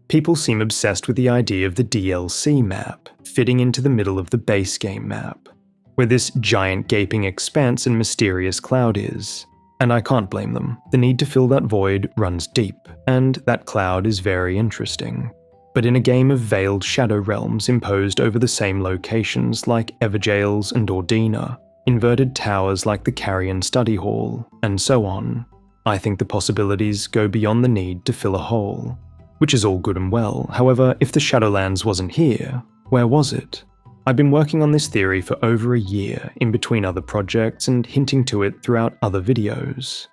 people seem obsessed with the idea of the DLC map fitting into the middle of the base game map, where this giant gaping expanse and mysterious cloud is. And I can't blame them. The need to fill that void runs deep, and that cloud is very interesting. But in a game of veiled shadow realms imposed over the same locations like Evergaol and Ordina, inverted towers like the Carrion Study Hall, and so on, I think the possibilities go beyond the need to fill a hole. Which is all good and well, however, if the Shadowlands wasn't here, where was it? I've been working on this theory for over a year in between other projects and hinting to it throughout other videos.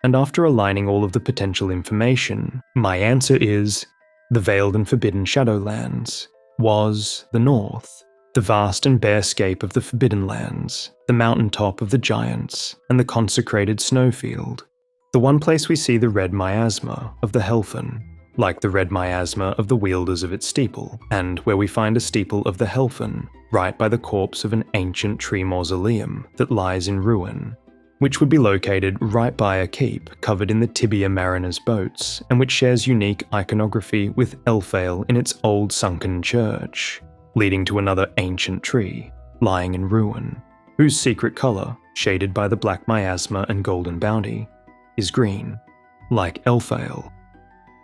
And after aligning all of the potential information, my answer is the Veiled and Forbidden Shadowlands was the north, the vast and bare scape of the Forbidden Lands, the mountaintop of the giants, and the consecrated snowfield, the one place we see the red miasma of the Helphen, like the red miasma of the wielders of its steeple, and where we find a steeple of the Helphen, right by the corpse of an ancient tree mausoleum that lies in ruin, which would be located right by a keep covered in the Tibia mariners' boats, and which shares unique iconography with Elphael in its old sunken church, leading to another ancient tree, lying in ruin, whose secret colour, shaded by the black miasma and golden bounty, is green, like Elphael.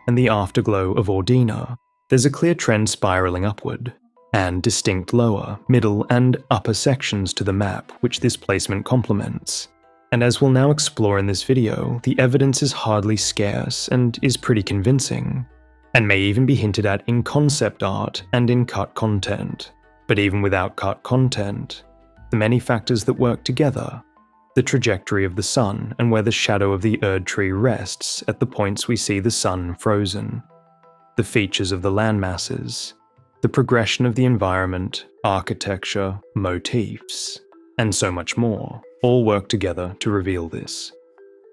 And the afterglow of Ordina, there's a clear trend spiralling upward, and distinct lower, middle, and upper sections to the map which this placement complements. And as we'll now explore in this video, the evidence is hardly scarce and is pretty convincing, and may even be hinted at in concept art and in cut content. But even without cut content, the many factors that work together, the trajectory of the sun and where the shadow of the Erdtree rests at the points we see the sun frozen, the features of the landmasses, the progression of the environment, architecture, motifs, and so much more, all work together to reveal this.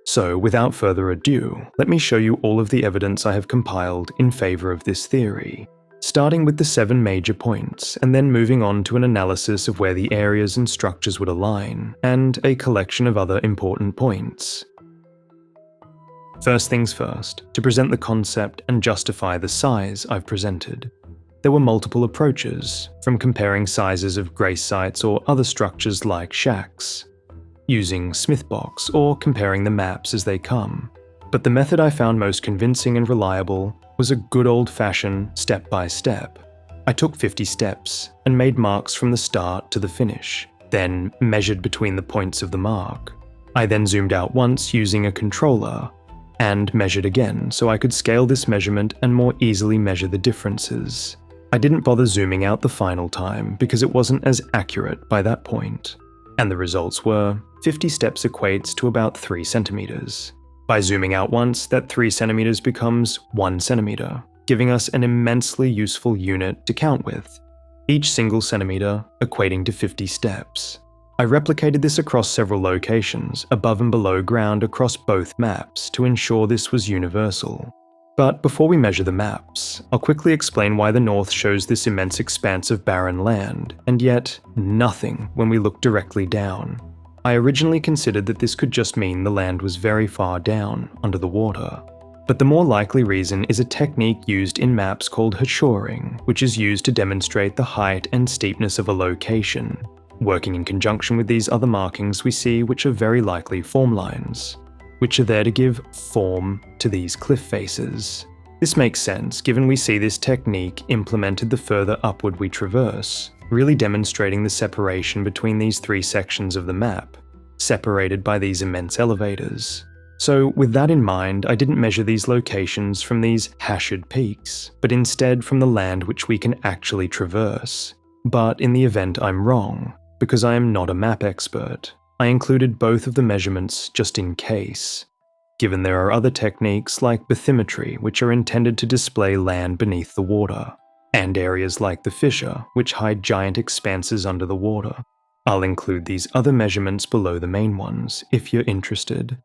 So, without further ado, let me show you all of the evidence I have compiled in favour of this theory, starting with the 7 major points, and then moving on to an analysis of where the areas and structures would align, and a collection of other important points. First things first, to present the concept and justify the size I've presented. There were multiple approaches, from comparing sizes of grace sites or other structures like shacks, using Smithbox, or comparing the maps as they come. But the method I found most convincing and reliable was a good old-fashioned step-by-step. I took 50 steps and made marks from the start to the finish, then measured between the points of the mark. I then zoomed out once using a controller, and measured again so I could scale this measurement and more easily measure the differences. I didn't bother zooming out the final time because it wasn't as accurate by that point. And the results were 50 steps equates to about 3 centimeters. By zooming out once, that 3 centimeters becomes 1 centimeter, giving us an immensely useful unit to count with, each single centimeter equating to 50 steps. I replicated this across several locations, above and below ground across both maps, to ensure this was universal. But before we measure the maps, I'll quickly explain why the north shows this immense expanse of barren land, and yet nothing when we look directly down. I originally considered that this could just mean the land was very far down, under the water. But the more likely reason is a technique used in maps called hochoring, which is used to demonstrate the height and steepness of a location, working in conjunction with these other markings we see which are very likely form lines, which are there to give form to these cliff faces. This makes sense given we see this technique implemented the further upward we traverse, really demonstrating the separation between these 3 sections of the map, separated by these immense elevators. So with that in mind, I didn't measure these locations from these hashed peaks, but instead from the land which we can actually traverse. But in the event I'm wrong, because I am not a map expert, I included both of the measurements just in case, given there are other techniques like bathymetry which are intended to display land beneath the water, and areas like the fissure which hide giant expanses under the water. I'll include these other measurements below the main ones if you're interested.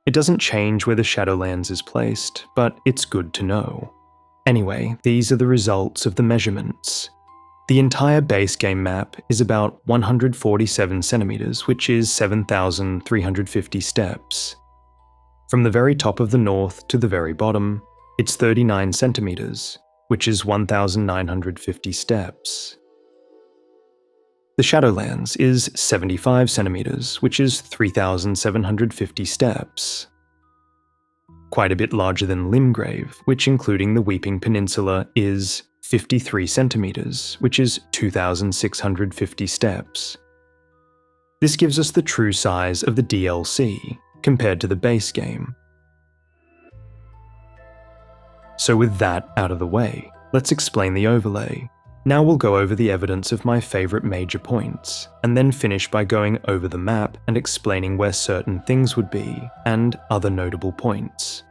It doesn't change where the Shadowlands is placed, but it's good to know. Anyway, these are the results of the measurements. The entire base game map is about 147 centimeters, which is 7,350 steps. From the very top of the north to the very bottom, It's 39 centimeters, which is 1,950 steps. The Shadowlands is 75 centimeters, which is 3,750 steps. Quite a bit larger than Limgrave, which, including the Weeping Peninsula, is 53 centimeters, which is 2,650 steps. This gives us the true size of the DLC, compared to the base game. So with that out of the way, let's explain the overlay. Now we'll go over the evidence of my favourite major points, and then finish by going over the map and explaining where certain things would be, and other notable points.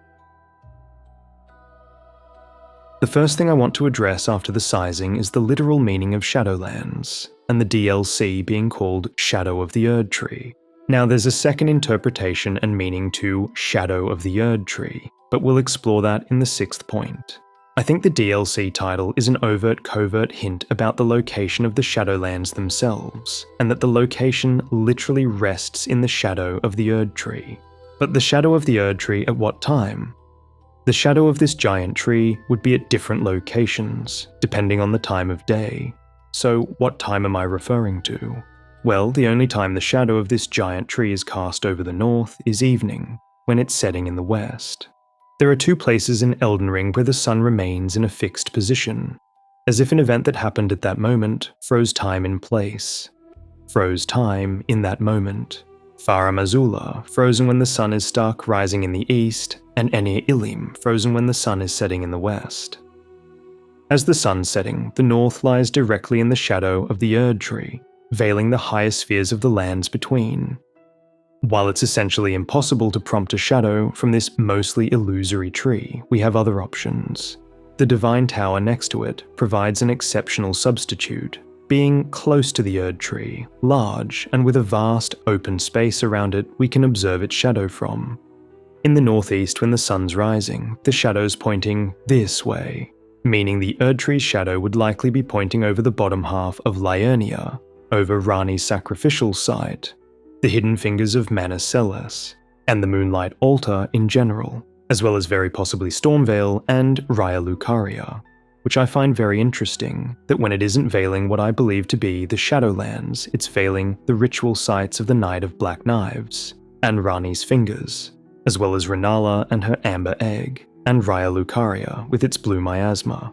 The first thing I want to address after the sizing is the literal meaning of Shadowlands, and the DLC being called Shadow of the Erdtree. Now there's a second interpretation and meaning to Shadow of the Erdtree, but we'll explore that in the sixth point. I think the DLC title is an overt-covert hint about the location of the Shadowlands themselves, and that the location literally rests in the shadow of the Erdtree. But the shadow of the Erdtree at what time? The shadow of this giant tree would be at different locations, depending on the time of day. So what time am I referring to? Well, the only time the shadow of this giant tree is cast over the north is evening, when it's setting in the west. There are two places in Elden Ring where the sun remains in a fixed position, as if an event that happened at that moment froze time in place. Froze time in that moment. Farum Azula, frozen when the sun is stark rising in the east, and Enir Ilim, frozen when the sun is setting in the west. As the sun's setting, the north lies directly in the shadow of the Erdtree, veiling the higher spheres of the lands between. While it's essentially impossible to prompt a shadow from this mostly illusory tree, we have other options. The Divine Tower next to it provides an exceptional substitute, being close to the Erdtree, large, and with a vast open space around it we can observe its shadow from. In the northeast when the sun's rising, the shadow's pointing this way, meaning the Erdtree's shadow would likely be pointing over the bottom half of Liurnia, over Rani's sacrificial site, the hidden fingers of Manus Celes, and the Moonlight Altar in general, as well as very possibly Stormveil and Raya Lucaria, which I find very interesting, that when it isn't veiling what I believe to be the Shadowlands, it's veiling the ritual sites of the Night of Black Knives, and Rani's fingers, as well as Renala and her amber egg, and Raya Lucaria with its blue miasma.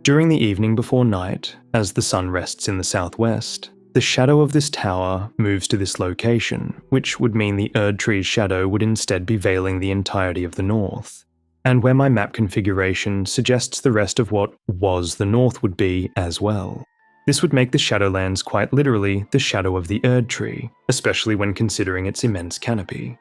During the evening before night, as the sun rests in the southwest, the shadow of this tower moves to this location, which would mean the Erdtree's shadow would instead be veiling the entirety of the north, and where my map configuration suggests the rest of what was the north would be as well. This would make the Shadowlands quite literally the shadow of the Erdtree, especially when considering its immense canopy.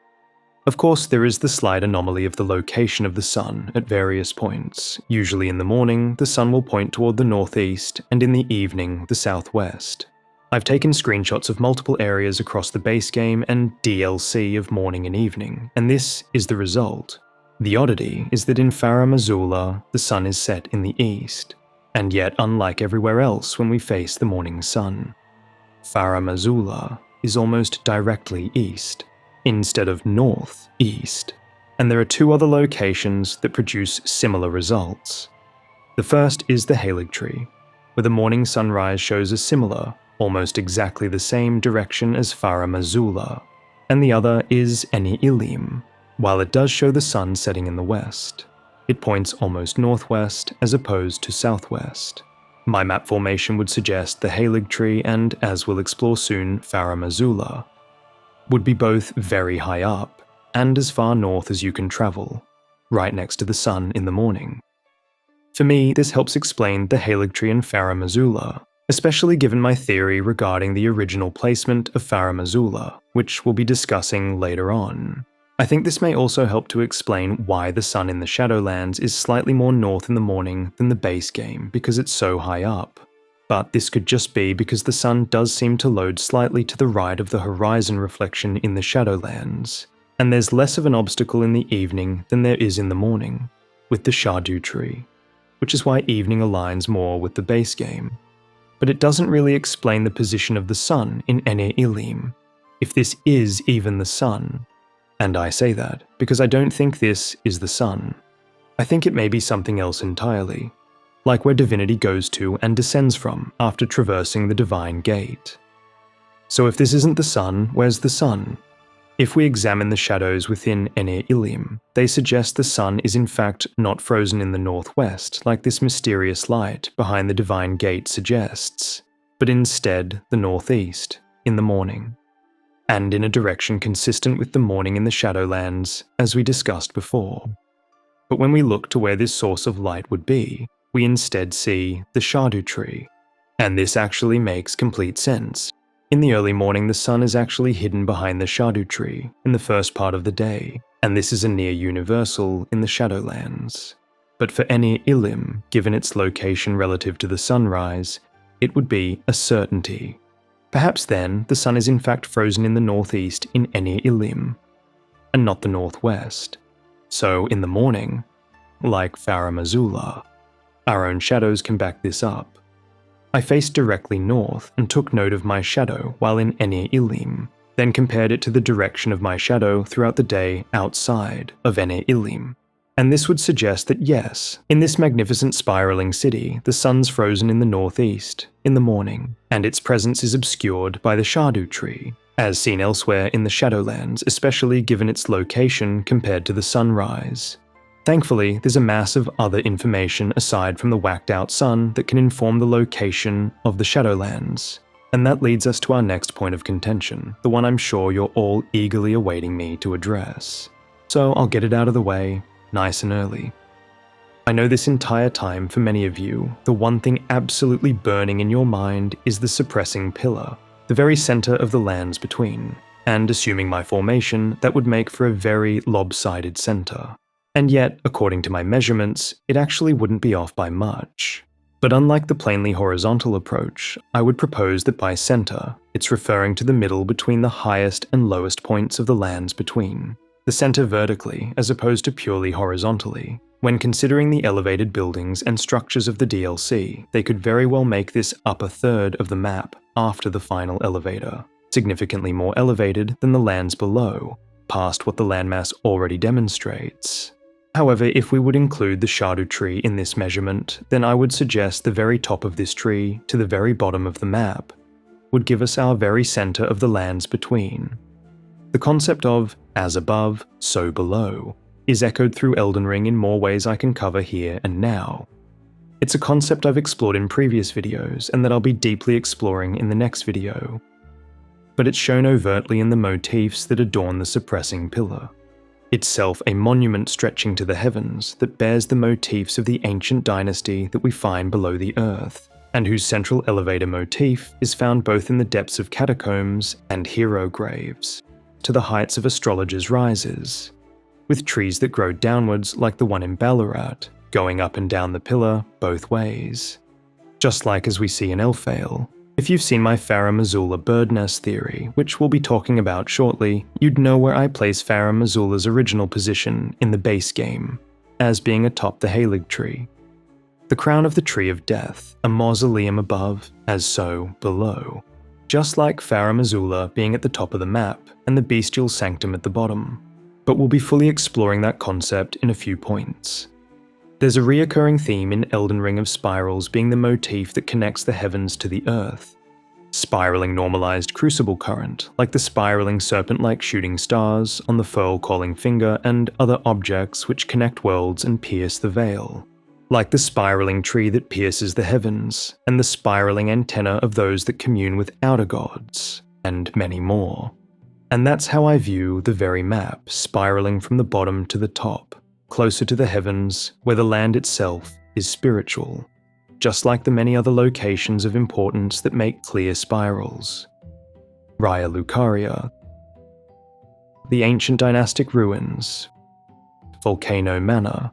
Of course, there is the slight anomaly of the location of the sun at various points. Usually in the morning, the sun will point toward the northeast, and in the evening, the southwest. I've taken screenshots of multiple areas across the base game and DLC of morning and evening, and this is the result. The oddity is that in Farum Azula, the sun is set in the east, and yet unlike everywhere else when we face the morning sun, Farum Azula is almost directly east, instead of north-east, and there are two other locations that produce similar results. The first is the Erdtree, where the morning sunrise shows a similar, almost exactly the same direction as Farum Azula, and the other is Enir Ilim. While it does show the sun setting in the west, it points almost northwest as opposed to southwest. My map formation would suggest the Erdtree and, as we'll explore soon, Farum Azula would be both very high up and as far north as you can travel, right next to the sun in the morning. For me, this helps explain the Erdtree and Farum Azula, especially given my theory regarding the original placement of Farum Azula, which we'll be discussing later on. I think this may also help to explain why the sun in the Shadowlands is slightly more north in the morning than the base game because it's so high up. But this could just be because the sun does seem to load slightly to the right of the horizon reflection in the Shadowlands, and there's less of an obstacle in the evening than there is in the morning, with the Scadutree, which is why evening aligns more with the base game. But it doesn't really explain the position of the sun in Enir Ilim, if this is even the sun. And I say that because I don't think this is the sun. I think it may be something else entirely, like where divinity goes to and descends from after traversing the divine gate. So if this isn't the sun, where's the sun? If we examine the shadows within Ene Ilim, they suggest the sun is in fact not frozen in the northwest like this mysterious light behind the divine gate suggests, but instead the northeast, in the morning, and in a direction consistent with the morning in the Shadowlands, as we discussed before. But when we look to where this source of light would be, we instead see the Scadutree, and this actually makes complete sense. In the early morning, the sun is actually hidden behind the Scadutree in the first part of the day, and this is a near universal in the Shadowlands. But for Ene Ilim, given its location relative to the sunrise, it would be a certainty. Perhaps then, the sun is in fact frozen in the northeast in Ene Ilim, and not the northwest. So in the morning, like Farum Azula, our own shadows can back this up. I faced directly north and took note of my shadow while in Ene Ilim, then compared it to the direction of my shadow throughout the day outside of Ene Ilim. And this would suggest that yes, in this magnificent spiraling city, the sun's frozen in the northeast, in the morning, and its presence is obscured by the Scadutree, as seen elsewhere in the Shadowlands, especially given its location compared to the sunrise. Thankfully, there's a mass of other information aside from the whacked-out sun that can inform the location of the Shadowlands. And that leads us to our next point of contention, the one I'm sure you're all eagerly awaiting me to address. So I'll get it out of the way, nice and early. I know this entire time, for many of you, the one thing absolutely burning in your mind is the suppressing pillar, the very center of the lands between, and assuming my formation, that would make for a very lopsided center. And yet, according to my measurements, it actually wouldn't be off by much. But unlike the plainly horizontal approach, I would propose that by center, it's referring to the middle between the highest and lowest points of the lands between. The center vertically, as opposed to purely horizontally. When considering the elevated buildings and structures of the DLC, they could very well make this upper third of the map after the final elevator, significantly more elevated than the lands below, past what the landmass already demonstrates. However, if we would include the Scadutree in this measurement, then I would suggest the very top of this tree to the very bottom of the map would give us our very center of the lands between. The concept of as above, so below is echoed through Elden Ring in more ways I can cover here and now. It's a concept I've explored in previous videos and that I'll be deeply exploring in the next video. But it's shown overtly in the motifs that adorn the suppressing pillar. Itself a monument stretching to the heavens that bears the motifs of the ancient dynasty that we find below the earth, and whose central elevator motif is found both in the depths of catacombs and hero graves, to the heights of astrologers' rises, with trees that grow downwards like the one in Ballarat, going up and down the pillar both ways. Just like as we see in Elphael. If you've seen my Farum Azula bird nest theory, which we'll be talking about shortly, you'd know where I place Farum Azula's original position in the base game, as being atop the Halig tree. The crown of the Tree of Death, a mausoleum above, as so below. Just like Farum Azula being at the top of the map, and the bestial sanctum at the bottom. But we'll be fully exploring that concept in a few points. There's a reoccurring theme in Elden Ring of spirals being the motif that connects the heavens to the earth. Spiraling normalized crucible current, like the spiraling serpent-like shooting stars on the furl-calling finger and other objects which connect worlds and pierce the veil. Like the spiraling tree that pierces the heavens, and the spiraling antenna of those that commune with outer gods, and many more. And that's how I view the very map, spiraling from the bottom to the top, closer to the heavens, where the land itself is spiritual, just like the many other locations of importance that make clear spirals. Raya Lucaria, the ancient dynastic ruins, Volcano Manor,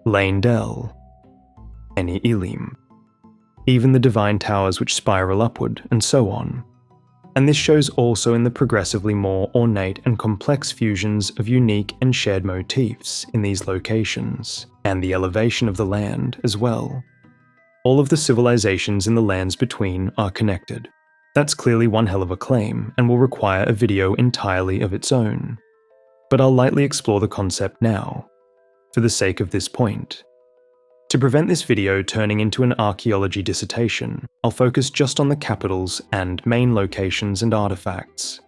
Lane Dell, Ene Ilim, even the divine towers which spiral upward, and so on. And this shows also in the progressively more ornate and complex fusions of unique and shared motifs in these locations, and the elevation of the land as well. All of the civilizations in the lands between are connected. That's clearly one hell of a claim, and will require a video entirely of its own. But I'll lightly explore the concept now. for the sake of this point. To prevent this video turning into an archaeology dissertation, I'll focus just on the capitals and main locations and artifacts,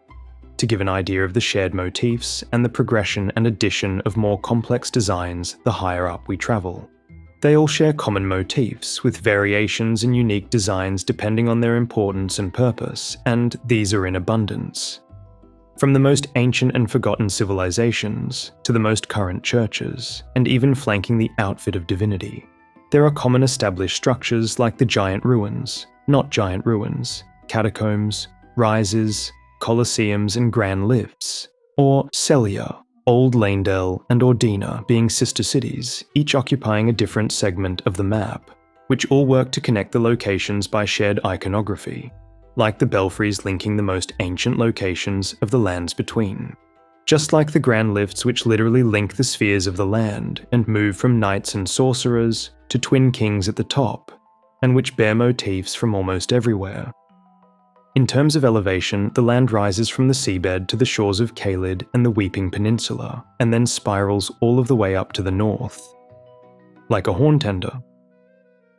to give an idea of the shared motifs and the progression and addition of more complex designs the higher up we travel. They all share common motifs, with variations and unique designs depending on their importance and purpose, and these are in abundance. From the most ancient and forgotten civilizations, to the most current churches, and even flanking the outfit of divinity, there are common established structures like the giant ruins, not giant ruins, catacombs, rises, colosseums and grand lifts, or Celia, Old Lanedale and Ordina being sister cities, each occupying a different segment of the map, which all work to connect the locations by shared iconography, like the belfries linking the most ancient locations of the lands between. Just like the grand lifts which literally link the spheres of the land and move from knights and sorcerers to twin kings at the top, and which bear motifs from almost everywhere. In terms of elevation, the land rises from the seabed to the shores of Caelid and the Weeping Peninsula, and then spirals all of the way up to the north, like a horn tender.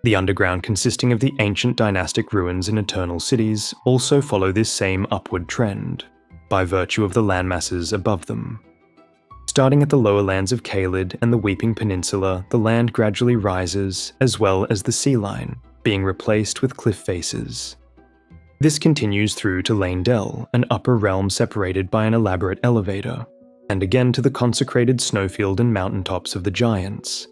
The underground, consisting of the ancient dynastic ruins and eternal cities, also follow this same upward trend, by virtue of the landmasses above them. Starting at the lower lands of Caelid and the Weeping Peninsula, the land gradually rises, as well as the sea line, being replaced with cliff faces. This continues through to Lanedale, an upper realm separated by an elaborate elevator, and again to the consecrated snowfield and mountaintops of the Giants,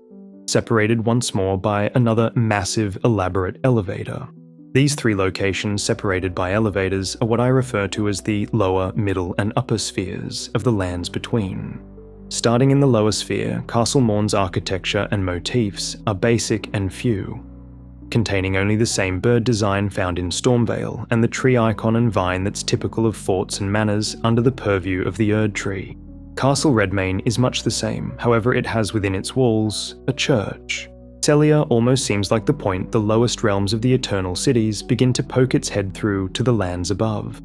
separated once more by another massive, elaborate elevator. These three locations separated by elevators are what I refer to as the lower, middle, and upper spheres of the lands between. Starting in the lower sphere, Castle Morn's architecture and motifs are basic and few, containing only the same bird design found in Stormvale and the tree icon and vine that's typical of forts and manors under the purview of the Erdtree. Castle Redmane is much the same, however it has within its walls a church. Celia almost seems like the point the lowest realms of the Eternal Cities begin to poke its head through to the lands above,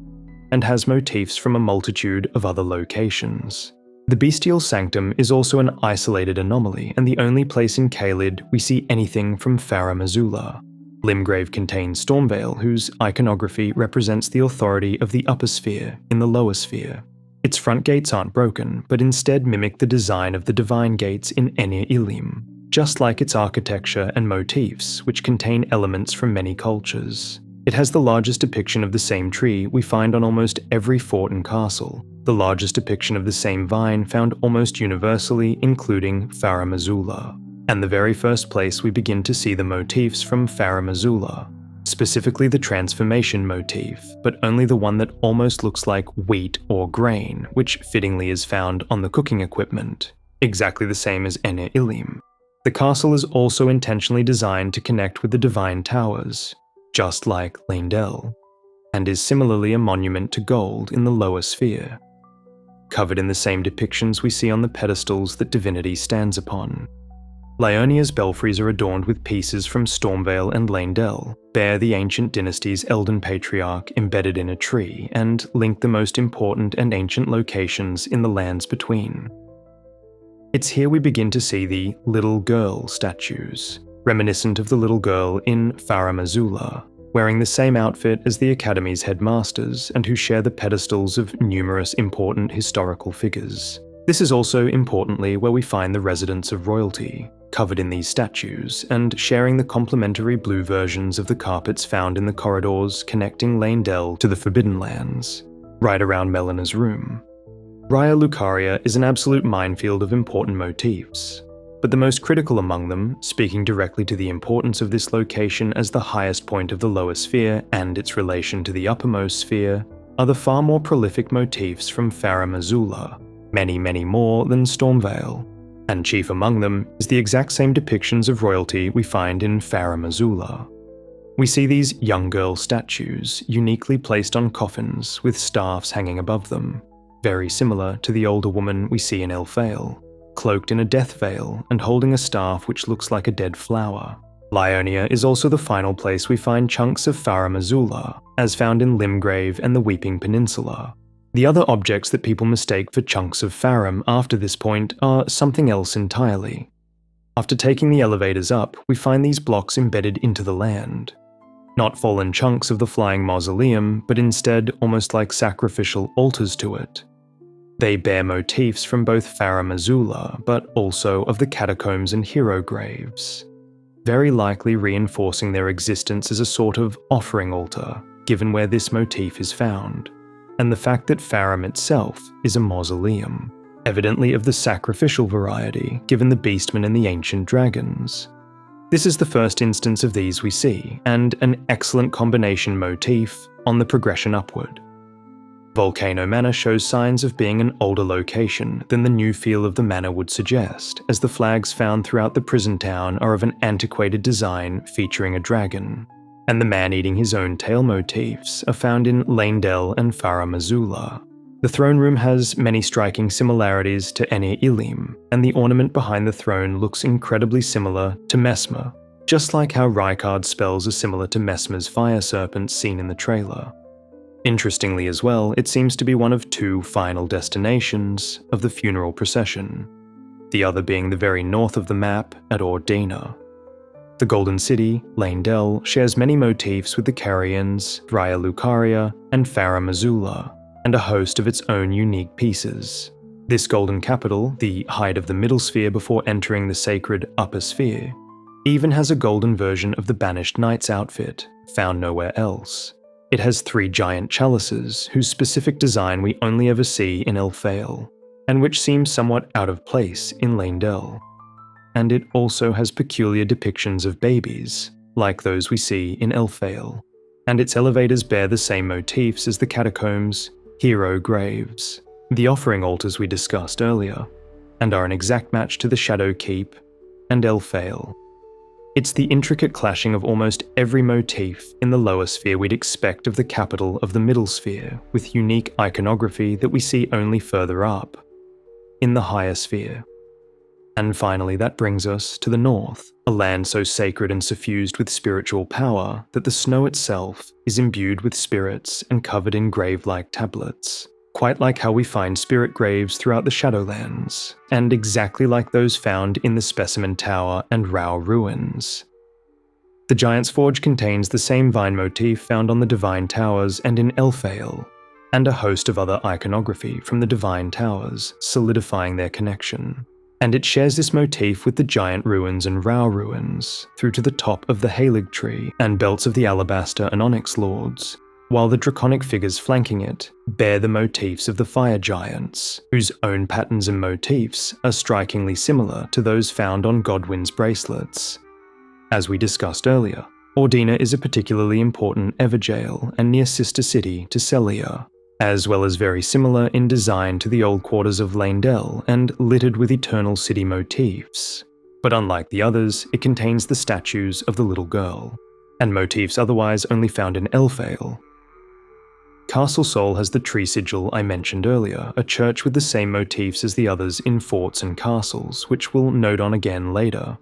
and has motifs from a multitude of other locations. The Bestial Sanctum is also an isolated anomaly and the only place in Caelid we see anything from Farum Azula. Limgrave contains Stormvale, whose iconography represents the authority of the upper sphere in the lower sphere. Its front gates aren't broken, but instead mimic the design of the divine gates in Enir Ilim, just like its architecture and motifs, which contain elements from many cultures. It has the largest depiction of the same tree we find on almost every fort and castle, the largest depiction of the same vine found almost universally, including Farum Azula, and the very first place we begin to see the motifs from Farum Azula, specifically the transformation motif, but only the one that almost looks like wheat or grain, which fittingly is found on the cooking equipment, exactly the same as Enir Ilim. The castle is also intentionally designed to connect with the divine towers, just like Lanedale, and is similarly a monument to gold in the lower sphere, covered in the same depictions we see on the pedestals that divinity stands upon. Lionia's belfries are adorned with pieces from Stormvale and Lanedale, bear the ancient dynasty's Elden patriarch embedded in a tree, and link the most important and ancient locations in the lands between. It's here we begin to see the little girl statues, reminiscent of the little girl in Farum Azula, wearing the same outfit as the Academy's headmasters and who share the pedestals of numerous important historical figures. This is also, importantly, where we find the residence of royalty, covered in these statues, and sharing the complementary blue versions of the carpets found in the corridors connecting Lanedale to the Forbidden Lands, right around Melina's room. Raya Lucaria is an absolute minefield of important motifs, but the most critical among them, speaking directly to the importance of this location as the highest point of the lower sphere and its relation to the uppermost sphere, are the far more prolific motifs from Farum Azula, many more than Stormvale, and chief among them is the exact same depictions of royalty we find in Farum Azula. We see these young girl statues uniquely placed on coffins with staffs hanging above them, very similar to the older woman we see in Elphael, cloaked in a death veil and holding a staff which looks like a dead flower. Lionia is also the final place we find chunks of Farum Azula, as found in Limgrave and the Weeping Peninsula. The other objects that people mistake for chunks of Farum after this point are something else entirely. After taking the elevators up, we find these blocks embedded into the land. Not fallen chunks of the flying mausoleum, but instead almost like sacrificial altars to it. They bear motifs from both Farum Azula, but also of the catacombs and hero graves, very likely reinforcing their existence as a sort of offering altar, given where this motif is found, and the fact that Farum itself is a mausoleum, evidently of the sacrificial variety, given the beastmen and the ancient dragons. This is the first instance of these we see, and an excellent combination motif on the progression upward. Volcano Manor shows signs of being an older location than the new feel of the manor would suggest, as the flags found throughout the prison town are of an antiquated design featuring a dragon, and the man eating his own tail motifs are found in Leyndell and Farum Azula. The throne room has many striking similarities to Enir Ilim, and the ornament behind the throne looks incredibly similar to Messmer, just like how Rykard's spells are similar to Messmer's fire serpents seen in the trailer. Interestingly as well, it seems to be one of two final destinations of the funeral procession, the other being the very north of the map at Ordina. The Golden City, Leyndell, shares many motifs with the Carians, Raya Lucaria, and Farum Azula, and a host of its own unique pieces. This golden capital, the height of the middle sphere before entering the sacred upper sphere, even has a golden version of the Banished Knight's outfit, found nowhere else. It has 3 giant chalices, whose specific design we only ever see in Elphael, and which seems somewhat out of place in Leyndell. And it also has peculiar depictions of babies, like those we see in Elphael, and its elevators bear the same motifs as the catacombs, hero graves, the offering altars we discussed earlier, and are an exact match to the Shadow Keep and Elphael. It's the intricate clashing of almost every motif in the lower sphere we'd expect of the capital of the middle sphere, with unique iconography that we see only further up, in the higher sphere. And finally, that brings us to the north, a land so sacred and suffused with spiritual power that the snow itself is imbued with spirits and covered in grave-like tablets, quite like how we find spirit graves throughout the Shadowlands, and exactly like those found in the Specimen Tower and Rao ruins. The Giant's Forge contains the same vine motif found on the Divine Towers and in Elphael, and a host of other iconography from the Divine Towers, solidifying their connection. And it shares this motif with the Giant Ruins and Rao ruins, through to the top of the Erdtree and belts of the Alabaster and Onyx Lords, while the draconic figures flanking it bear the motifs of the Fire Giants, whose own patterns and motifs are strikingly similar to those found on Godwyn's bracelets. As we discussed earlier, Ordina is a particularly important Evergaol and near sister city to Celia, as well as very similar in design to the old quarters of Leyndell and littered with Eternal City motifs. But unlike the others, it contains the statues of the little girl, and motifs otherwise only found in Elphael. Castle Sol has the tree sigil I mentioned earlier, a church with the same motifs as the others in forts and castles, which we'll note on again later,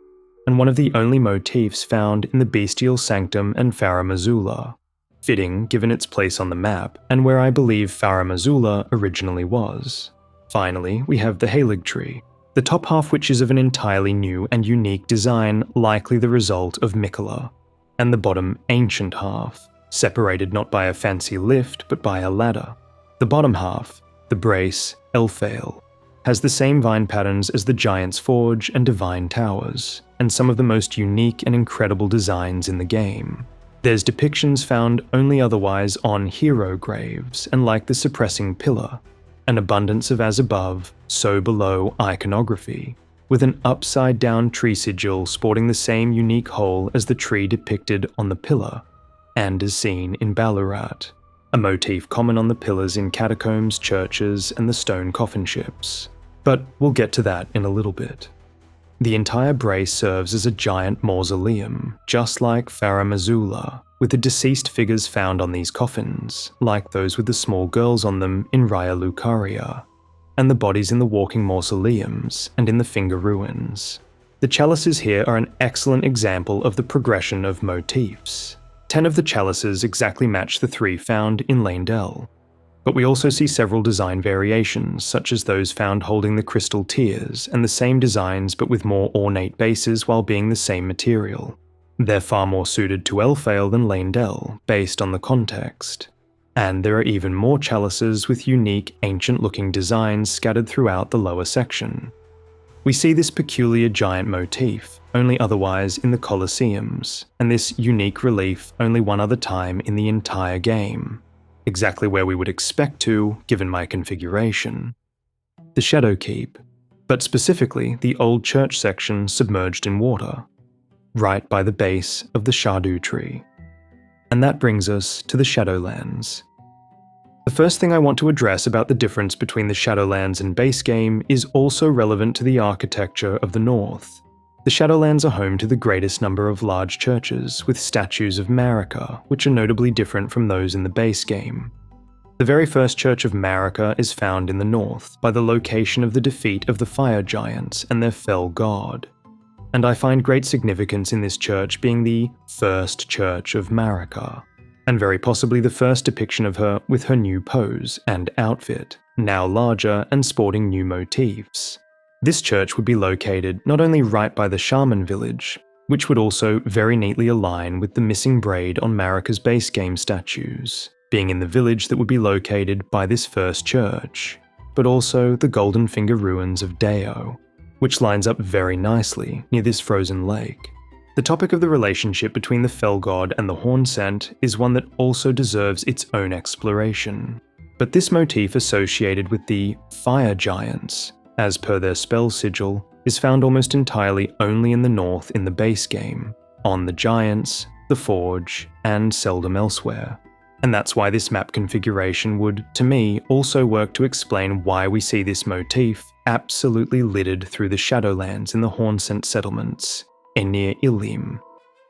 and one of the only motifs found in the Bestial Sanctum and Farum Azula, fitting given its place on the map, and where I believe Farum Azula originally was. Finally, we have the Erdtree, the top half which is of an entirely new and unique design, likely the result of Mikola, and the bottom ancient half, separated not by a fancy lift but by a ladder. The bottom half, the brace, Elphael, has the same vine patterns as the Giant's Forge and Divine Towers, and some of the most unique and incredible designs in the game. There's depictions found only otherwise on hero graves, and like the Suppressing Pillar, an abundance of as above, so below iconography, with an upside-down tree sigil sporting the same unique hole as the tree depicted on the pillar, and as seen in Ballarat, a motif common on the pillars in catacombs, churches, and the stone Coffinships. But we'll get to that in a little bit. The entire brace serves as a giant mausoleum, just like Farum Azula, with the deceased figures found on these coffins, like those with the small girls on them in Raya Lucaria, and the bodies in the walking mausoleums and in the finger ruins. The chalices here are an excellent example of the progression of motifs. 10 of the chalices exactly match the 3 found in Leyndell. But we also see several design variations, such as those found holding the crystal tiers, and the same designs but with more ornate bases while being the same material. They're far more suited to Elphael than Leyndell, based on the context. And there are even more chalices with unique, ancient-looking designs scattered throughout the lower section. We see this peculiar giant motif, only otherwise in the Colosseums, and this unique relief only one other time in the entire game. Exactly where we would expect to, given my configuration. The Shadowkeep, but specifically the old church section submerged in water, right by the base of the Scadutree. And that brings us to the Shadowlands. The first thing I want to address about the difference between the Shadowlands and base game is also relevant to the architecture of the North. The Shadowlands are home to the greatest number of large churches, with statues of Marika, which are notably different from those in the base game. The very first church of Marika is found in the north, by the location of the defeat of the fire giants and their fell god. And I find great significance in this church being the first church of Marika, and very possibly the first depiction of her with her new pose and outfit, now larger and sporting new motifs. This church would be located not only right by the shaman village, which would also very neatly align with the missing braid on Marika's base game statues, being in the village that would be located by this first church, but also the Golden Finger ruins of Deo, which lines up very nicely near this frozen lake. The topic of the relationship between the Fell God and the Hornsent is one that also deserves its own exploration. But this motif associated with the fire giants, as per their spell sigil, is found almost entirely only in the north in the base game, on the giants, the forge, and seldom elsewhere. And that's why this map configuration would, to me, also work to explain why we see this motif absolutely littered through the Shadowlands in the Hornsent settlements, near Ilim,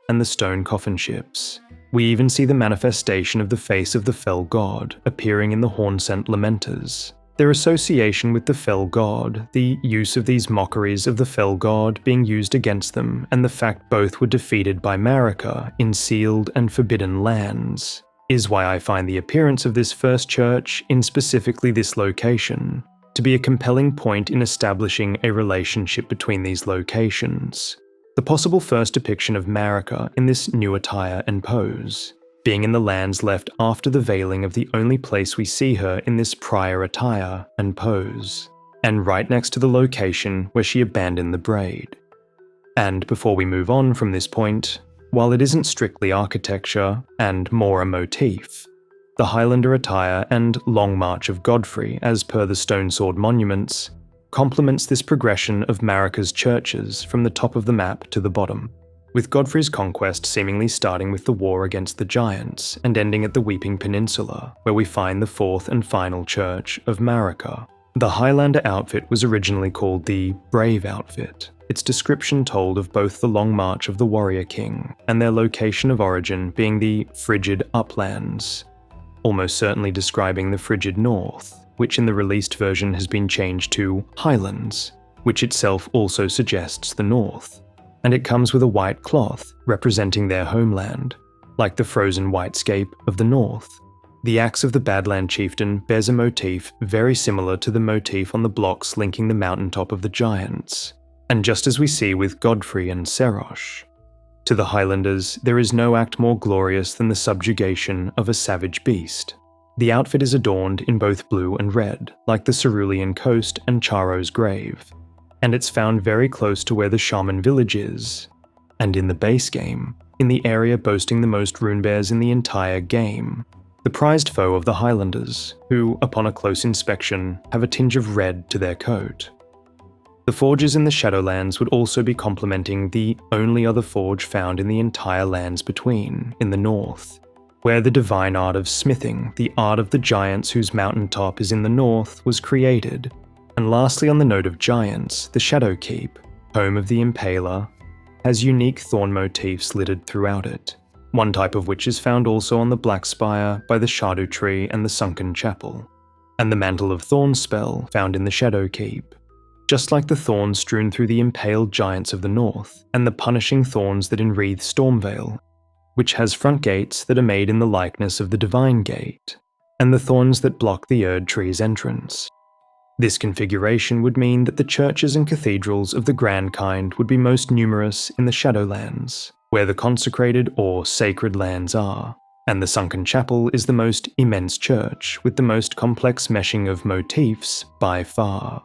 and the stone Coffinships. We even see the manifestation of the face of the Fell God appearing in the Hornsent Lamenters. Their association with the Fell God, the use of these mockeries of the Fell God being used against them, and the fact both were defeated by Marika in sealed and forbidden lands, is why I find the appearance of this first church, in specifically this location, to be a compelling point in establishing a relationship between these locations. The possible first depiction of Marika in this new attire and pose, being in the lands left after the veiling of the only place we see her in this prior attire and pose, and right next to the location where she abandoned the braid. And before we move on from this point, while it isn't strictly architecture and more a motif, the Highlander attire and Long March of Godfrey, as per the Stone Sword monuments, complements this progression of Marika's churches from the top of the map to the bottom, with Godfrey's conquest seemingly starting with the war against the giants and ending at the Weeping Peninsula, where we find the fourth and final church of Marika. The Highlander outfit was originally called the Brave outfit, its description told of both the Long March of the Warrior King and their location of origin being the Frigid Uplands, almost certainly describing the Frigid North, which in the released version has been changed to Highlands, which itself also suggests the north, and it comes with a white cloth representing their homeland, like the frozen whitescape of the north. The axe of the Badland chieftain bears a motif very similar to the motif on the blocks linking the mountaintop of the giants, and just as we see with Godfrey and Serosh. To the Highlanders, there is no act more glorious than the subjugation of a savage beast. The outfit is adorned in both blue and red, like the Cerulean Coast and Charo's grave, and it's found very close to where the Shaman village is, and in the base game, in the area boasting the most runebears in the entire game, the prized foe of the Highlanders, who, upon a close inspection, have a tinge of red to their coat. The forges in the Shadowlands would also be complementing the only other forge found in the entire lands between, in the north, where the divine art of smithing, the art of the giants whose mountaintop is in the north, was created. And lastly, on the note of giants, the Shadowkeep, home of the Impaler, has unique thorn motifs littered throughout it, one type of which is found also on the Black Spire by the Scadutree and the Sunken Chapel, and the Mantle of Thorns spell found in the Shadowkeep. Just like the thorns strewn through the impaled giants of the north, and the punishing thorns that enwreathe Stormveil, which has front gates that are made in the likeness of the Divine Gate, and the thorns that block the Erdtree's entrance. This configuration would mean that the churches and cathedrals of the grand kind would be most numerous in the Shadowlands, where the consecrated or sacred lands are, and the sunken chapel is the most immense church with the most complex meshing of motifs by far.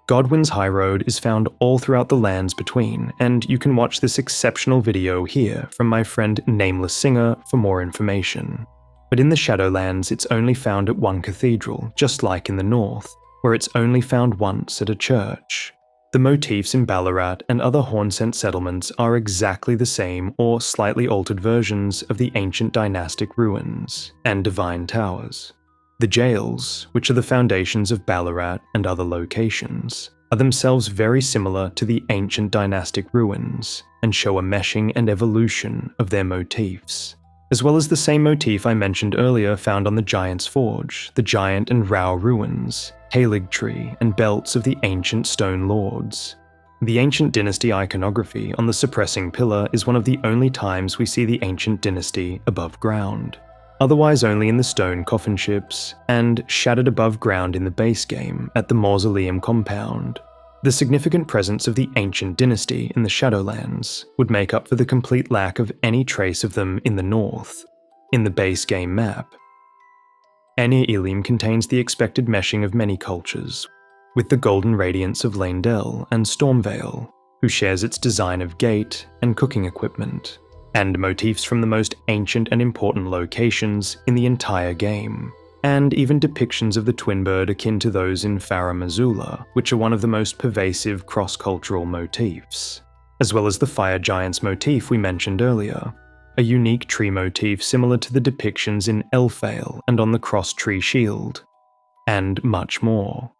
Godwyn's High Road is found all throughout the lands between, and you can watch this exceptional video here from my friend Nameless Singer for more information. But in the Shadowlands, it's only found at one cathedral, just like in the north, where it's only found once at a church. The motifs in Ballarat and other Hornsent settlements are exactly the same or slightly altered versions of the ancient dynastic ruins and divine towers. The jails, which are the foundations of Ballarat and other locations, are themselves very similar to the ancient dynastic ruins and show a meshing and evolution of their motifs, as well as the same motif I mentioned earlier found on the Giant's Forge, the Giant and Rao ruins, Erdtree, and belts of the ancient stone lords. The ancient dynasty iconography on the suppressing pillar is one of the only times we see the ancient dynasty above ground, otherwise only in the stone Coffinships, and shattered above ground in the base game at the Mausoleum compound. The significant presence of the ancient dynasty in the Shadowlands would make up for the complete lack of any trace of them in the north, in the base game map. Anir Ilim contains the expected meshing of many cultures, with the golden radiance of Leyndell and Stormvale, who shares its design of gate and cooking equipment, and motifs from the most ancient and important locations in the entire game, and even depictions of the twin bird akin to those in Farum Azula, which are one of the most pervasive cross-cultural motifs, as well as the fire giant's motif we mentioned earlier, a unique tree motif similar to the depictions in Elphael and on the cross-tree shield, and much more.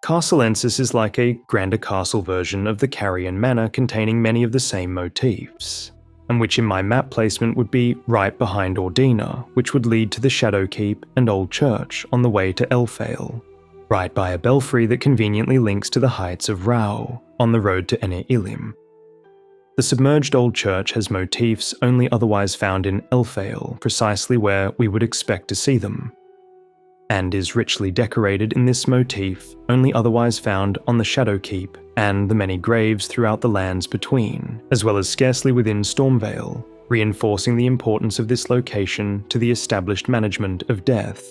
Castellensis is like a grander castle version of the Carrion Manor containing many of the same motifs, and which in my map placement would be right behind Ordina, which would lead to the Shadowkeep and Old Church on the way to Elphael, right by a belfry that conveniently links to the heights of Rao, on the road to Anir Ilim. The submerged Old Church has motifs only otherwise found in Elphael, precisely where we would expect to see them, and is richly decorated in this motif only otherwise found on the Shadowkeep and the many graves throughout the lands between, as well as scarcely within Stormvale, reinforcing the importance of this location to the established management of death,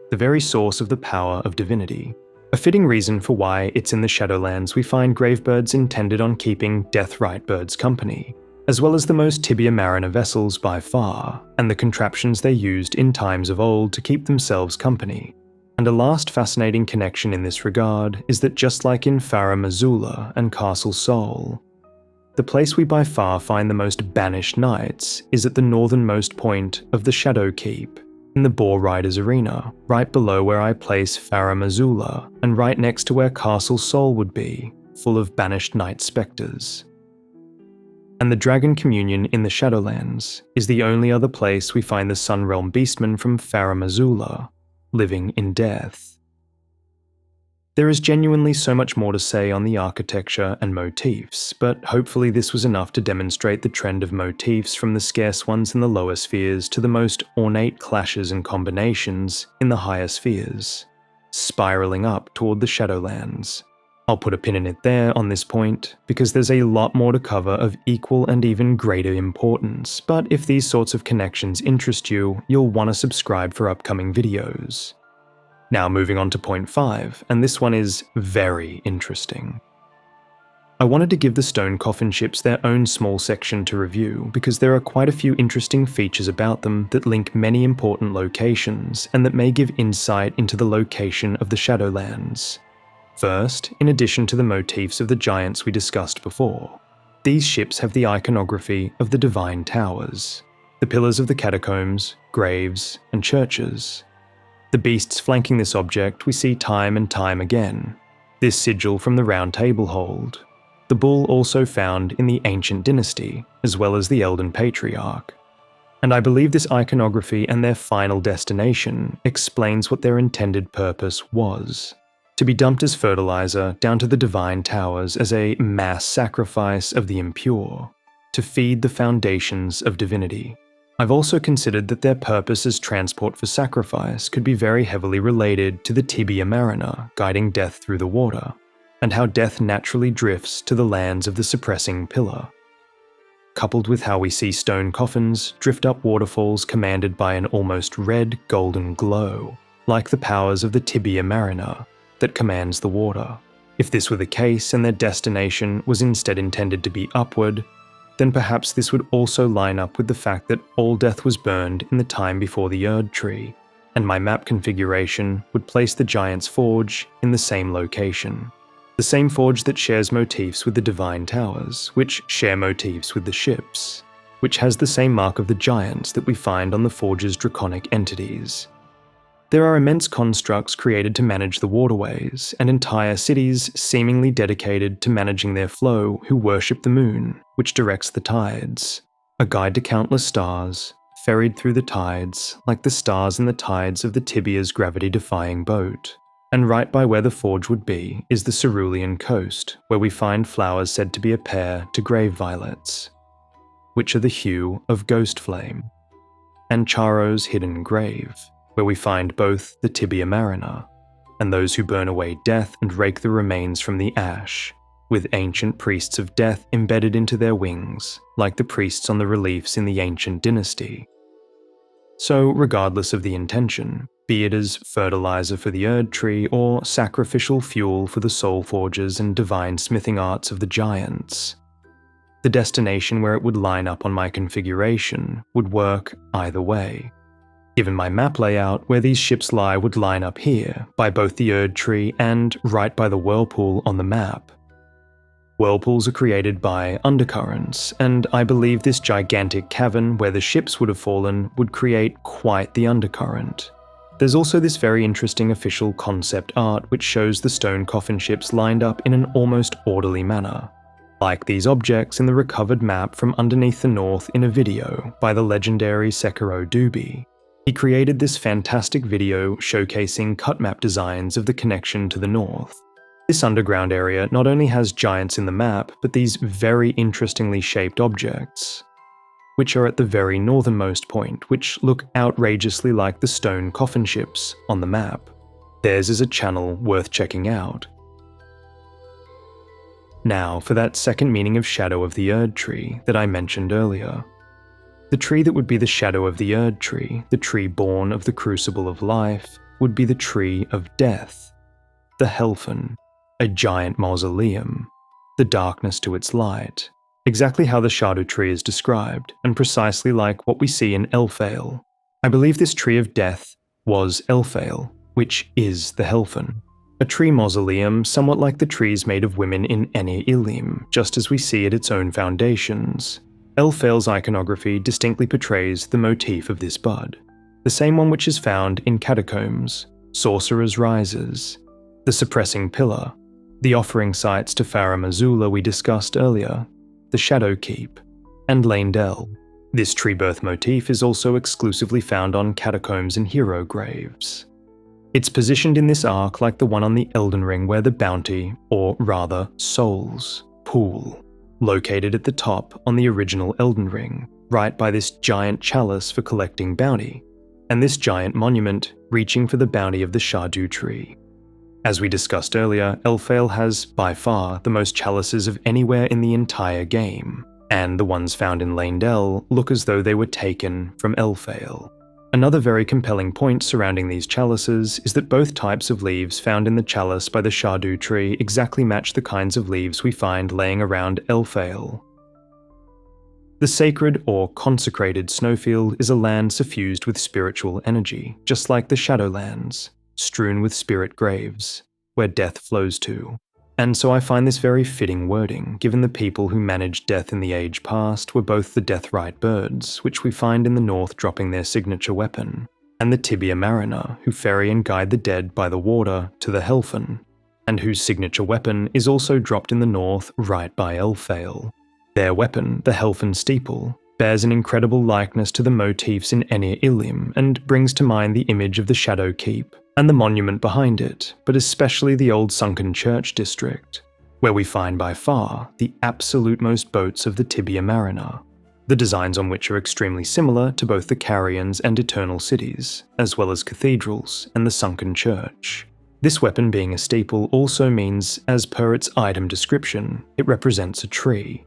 the very source of the power of divinity. A fitting reason for why it's in the Shadowlands we find gravebirds intended on keeping Deathrite birds company, as well as the most Tibia Mariner vessels by far, and the contraptions they used in times of old to keep themselves company. And a last fascinating connection in this regard is that just like in Farum Azula and Castle Sol, the place we by far find the most banished knights is at the northernmost point of the Shadowkeep, in the Boar Riders Arena, right below where I place Farum Azula, and right next to where Castle Sol would be, full of banished knight spectres. And the Dragon Communion in the Shadowlands is the only other place we find the Sunrealm Beastmen from Farum Azula, living in death. There is genuinely so much more to say on the architecture and motifs, but hopefully this was enough to demonstrate the trend of motifs from the scarce ones in the lower spheres to the most ornate clashes and combinations in the higher spheres, spiraling up toward the Shadowlands. I'll put a pin in it there on this point, because there's a lot more to cover of equal and even greater importance, but if these sorts of connections interest you, you'll want to subscribe for upcoming videos. Now moving on to point 5, and this one is very interesting. I wanted to give the stone Coffinships their own small section to review because there are quite a few interesting features about them that link many important locations and that may give insight into the location of the Shadowlands. First, in addition to the motifs of the giants we discussed before, these ships have the iconography of the divine towers, the pillars of the catacombs, graves, and churches. The beasts flanking this object we see time and time again. This sigil from the Round Table Hold. The bull also found in the ancient dynasty, as well as the Elden Patriarch. And I believe this iconography and their final destination explains what their intended purpose was. To be dumped as fertilizer down to the divine towers as a mass sacrifice of the impure, to feed the foundations of divinity. I've also considered that their purpose as transport for sacrifice could be very heavily related to the tibia marina guiding death through the water, and how death naturally drifts to the lands of the suppressing pillar. Coupled with how we see stone coffins drift up waterfalls commanded by an almost red golden glow, like the powers of the tibia marina that commands the water. If this were the case and their destination was instead intended to be upward, then perhaps this would also line up with the fact that all death was burned in the time before the Erdtree, and my map configuration would place the Giant's Forge in the same location. The same forge that shares motifs with the Divine Towers, which share motifs with the ships, which has the same mark of the giants that we find on the forge's draconic entities. There are immense constructs created to manage the waterways, and entire cities seemingly dedicated to managing their flow who worship the moon, which directs the tides, a guide to countless stars, ferried through the tides like the stars and the tides of the Tibia's gravity-defying boat. And right by where the forge would be is the Cerulean coast, where we find flowers said to be a pair to grave violets, which are the hue of ghost flame, and Charo's hidden grave, where we find both the tibia marina and those who burn away death and rake the remains from the ash, with ancient priests of death embedded into their wings, like the priests on the reliefs in the ancient dynasty. So, regardless of the intention, be it as fertilizer for the Erdtree or sacrificial fuel for the soul forges and divine smithing arts of the giants, the destination where it would line up on my configuration would work either way. Given my map layout, where these ships lie would line up here, by both the Erdtree and right by the whirlpool on the map. Whirlpools are created by undercurrents, and I believe this gigantic cavern where the ships would have fallen would create quite the undercurrent. There's also this very interesting official concept art which shows the stone coffin ships lined up in an almost orderly manner, like these objects in the recovered map from underneath the north in a video by the legendary Sekiro Doobie. He created this fantastic video showcasing cut map designs of the connection to the north. This underground area not only has giants in the map, but these very interestingly shaped objects, which are at the very northernmost point, which look outrageously like the stone coffin ships on the map. Theirs is a channel worth checking out. Now for that second meaning of shadow of the Erdtree that I mentioned earlier. The tree that would be the shadow of the Erdtree, the tree born of the crucible of life, would be the tree of death, the Helphen, a giant mausoleum, the darkness to its light, exactly how the Scadutree is described, and precisely like what we see in Elphael. I believe this tree of death was Elphael, which is the Helphen. A tree mausoleum somewhat like the trees made of women in Ene Ilim, just as we see at its own foundations. Elphael's iconography distinctly portrays the motif of this bud, the same one which is found in Catacombs, Sorcerer's Rises, the Suppressing Pillar, the offering sites to Farum Azula we discussed earlier, the Shadow Keep, and Leyndell. This tree birth motif is also exclusively found on catacombs and hero graves. It's positioned in this arc like the one on the Elden Ring where the bounty, or rather souls, pool, located at the top on the original Elden Ring, right by this giant chalice for collecting bounty, and this giant monument reaching for the bounty of the Scadutree. As we discussed earlier, Elphael has, by far, the most chalices of anywhere in the entire game, and the ones found in Leyndell look as though they were taken from Elphael. Another very compelling point surrounding these chalices is that both types of leaves found in the chalice by the Scadutree exactly match the kinds of leaves we find laying around Elphael. The sacred or consecrated snowfield is a land suffused with spiritual energy, just like the Shadowlands, strewn with spirit graves, where death flows to. And so I find this very fitting wording, given the people who managed death in the age past were both the Deathrite birds, which we find in the north dropping their signature weapon, and the Tibia Mariner, who ferry and guide the dead by the water to the Helphen, and whose signature weapon is also dropped in the north right by Elphael. Their weapon, the Helphen Steeple, bears an incredible likeness to the motifs in Ene Ilim and brings to mind the image of the Shadow Keep, and the monument behind it, but especially the old sunken church district, where we find by far the absolute most boats of the Tibia Mariner. the designs on which are extremely similar to both the Carrions and Eternal Cities, as well as cathedrals and the Sunken Church. This weapon being a steeple also means, as per its item description, it represents a tree.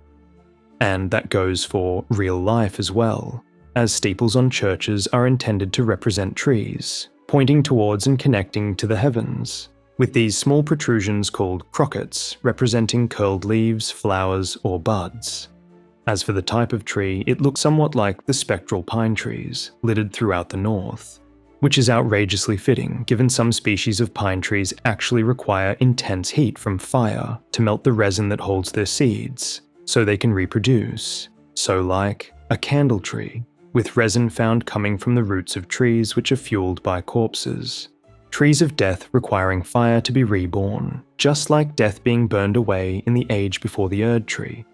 And that goes for real life as well, as steeples on churches are intended to represent trees, pointing towards and connecting to the heavens, with these small protrusions called crockets representing curled leaves, flowers, or buds. As for the type of tree, it looks somewhat like the spectral pine trees littered throughout the north, which is outrageously fitting given some species of pine trees actually require intense heat from fire to melt the resin that holds their seeds, so they can reproduce. So like a candle tree, with resin found coming from the roots of trees which are fueled by corpses. Trees of death requiring fire to be reborn, just like death being burned away in the age before the Erdtree.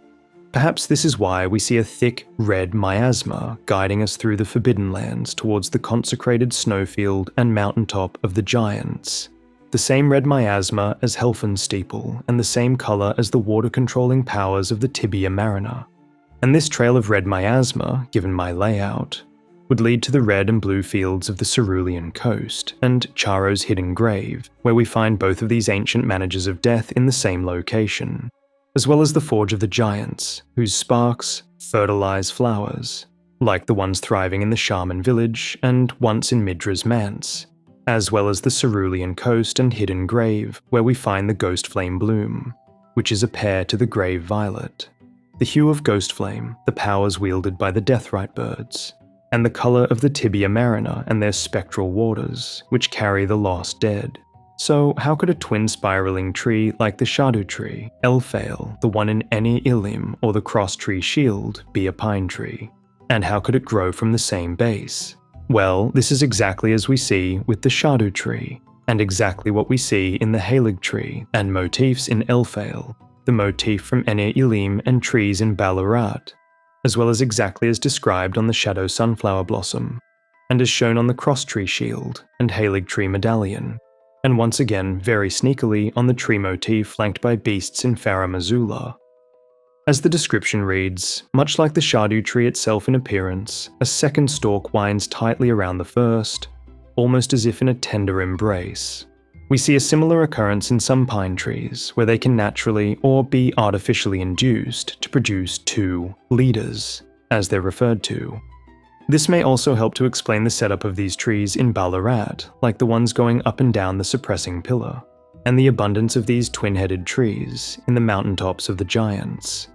Perhaps this is why we see a thick, red miasma guiding us through the Forbidden Lands towards the consecrated snowfield and mountaintop of the Giants. The same red miasma as Helphen's steeple, and the same colour as the water-controlling powers of the Tibia Mariner. And this trail of red miasma, given my layout, would lead to the red and blue fields of the Cerulean coast, and Charo's hidden grave, where we find both of these ancient managers of death in the same location, as well as the Forge of the Giants, whose sparks fertilize flowers, like the ones thriving in the Shaman village and once in Midra's manse, as well as the Cerulean coast and hidden grave, where we find the Ghost Flame bloom, which is a pair to the Grave Violet. The hue of Ghost Flame, the powers wielded by the Deathrite birds, and the colour of the Tibia Mariner and their spectral waters, which carry the lost dead. So how could a twin spiraling tree like the Scadutree, Elphael, the one in Eni Ilim, or the Cross Tree Shield, be a pine tree? And how could it grow from the same base? Well, this is exactly as we see with the Scadutree, and exactly what we see in the Halig tree and Motifs in Elphael, the motif from Eni Ilim and trees in Ballarat, as well as exactly as described on the Shadow Sunflower Blossom, and as shown on the Cross Tree Shield and Halig Tree Medallion, and once again very sneakily on the tree motif flanked by beasts in Farum Azula. As the description reads, much like the Scadutree itself in appearance, a second stalk winds tightly around the first, almost as if in a tender embrace. We see a similar occurrence in some pine trees, where they can naturally or be artificially induced to produce two leaders, as they're referred to. This may also help to explain the setup of these trees in Ballarat, like the ones going up and down the suppressing pillar, and the abundance of these twin-headed trees in the mountaintops of the Giants,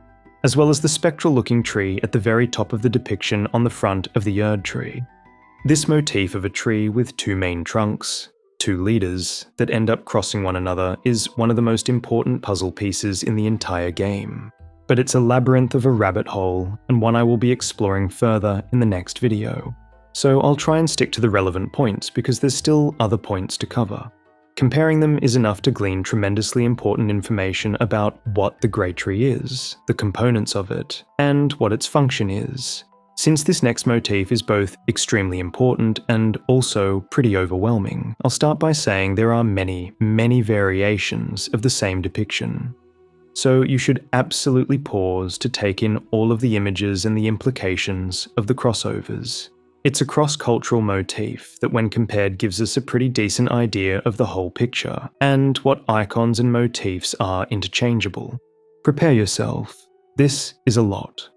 as well as the spectral-looking tree at the very top of the depiction on the front of the Erdtree. This motif of a tree with two main trunks, two leaders, that end up crossing one another is one of the most important puzzle pieces in the entire game. But it's a labyrinth of a rabbit hole, and one I will be exploring further in the next video. So I'll try and stick to the relevant points because there's still other points to cover. Comparing them is enough to glean tremendously important information about what the Grey Tree is, the components of it, and what its function is. Since this next motif is both extremely important and also pretty overwhelming, I'll start by saying there are many, many variations of the same depiction. So you should absolutely pause to take in all of the images and the implications of the crossovers. It's a cross-cultural motif that when compared gives us a pretty decent idea of the whole picture, and what icons and motifs are interchangeable. Prepare yourself. This is a lot.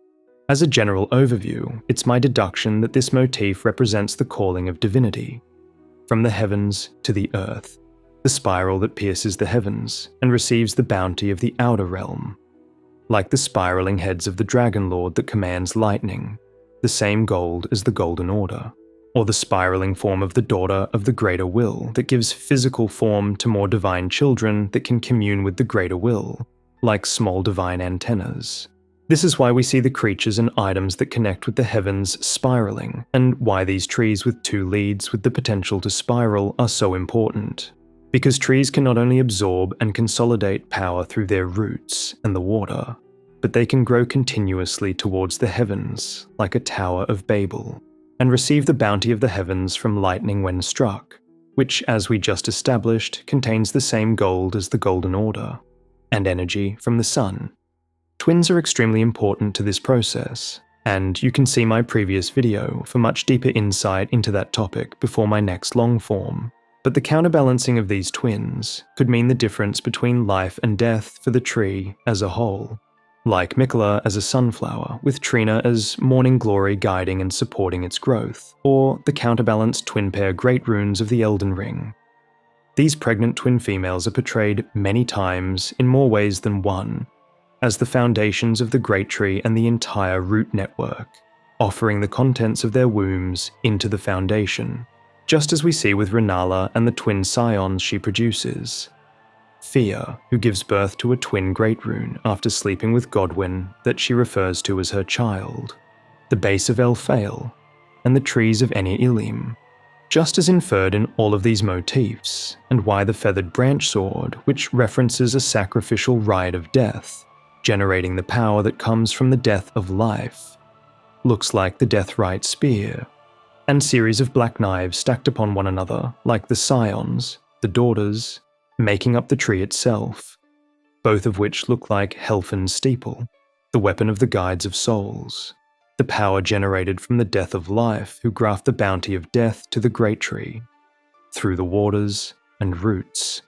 As a general overview, it's my deduction that this motif represents the calling of divinity, from the heavens to the earth. The spiral that pierces the heavens and receives the bounty of the outer realm, like the spiraling heads of the Dragon Lord that commands lightning, the same gold as the Golden Order, or the spiraling form of the Daughter of the Greater Will that gives physical form to more divine children that can commune with the Greater Will, like small divine antennas. This is why we see the creatures and items that connect with the heavens spiraling, and why these trees with two leads with the potential to spiral are so important. Because trees can not only absorb and consolidate power through their roots and the water, but they can grow continuously towards the heavens, like a Tower of Babel, and receive the bounty of the heavens from lightning when struck, which, as we just established, contains the same gold as the Golden Order, and energy from the sun. Twins are extremely important to this process, and you can see my previous video for much deeper insight into that topic before my next long form. But the counterbalancing of these twins could mean the difference between life and death for the tree as a whole. Like Miquella as a sunflower, with Trina as morning glory guiding and supporting its growth, or the counterbalanced twin pair great runes of the Elden Ring. These pregnant twin females are portrayed many times in more ways than one, as the foundations of the great tree and the entire root network, offering the contents of their wombs into the foundation, just as we see with Renala and the twin scions she produces. Fia, who gives birth to a twin great rune after sleeping with Godwyn that she refers to as her child, the base of Elphael, and the trees of Eni Ilim, just as inferred in all of these motifs, and why the feathered branch sword, which references a sacrificial rite of death, generating the power that comes from the death of life, looks like the death rite spear, and series of black knives stacked upon one another like the scions, the daughters, making up the tree itself, both of which look like Helphen's steeple, the weapon of the guides of souls, the power generated from the death of life who graft the bounty of death to the great tree, through the waters and roots.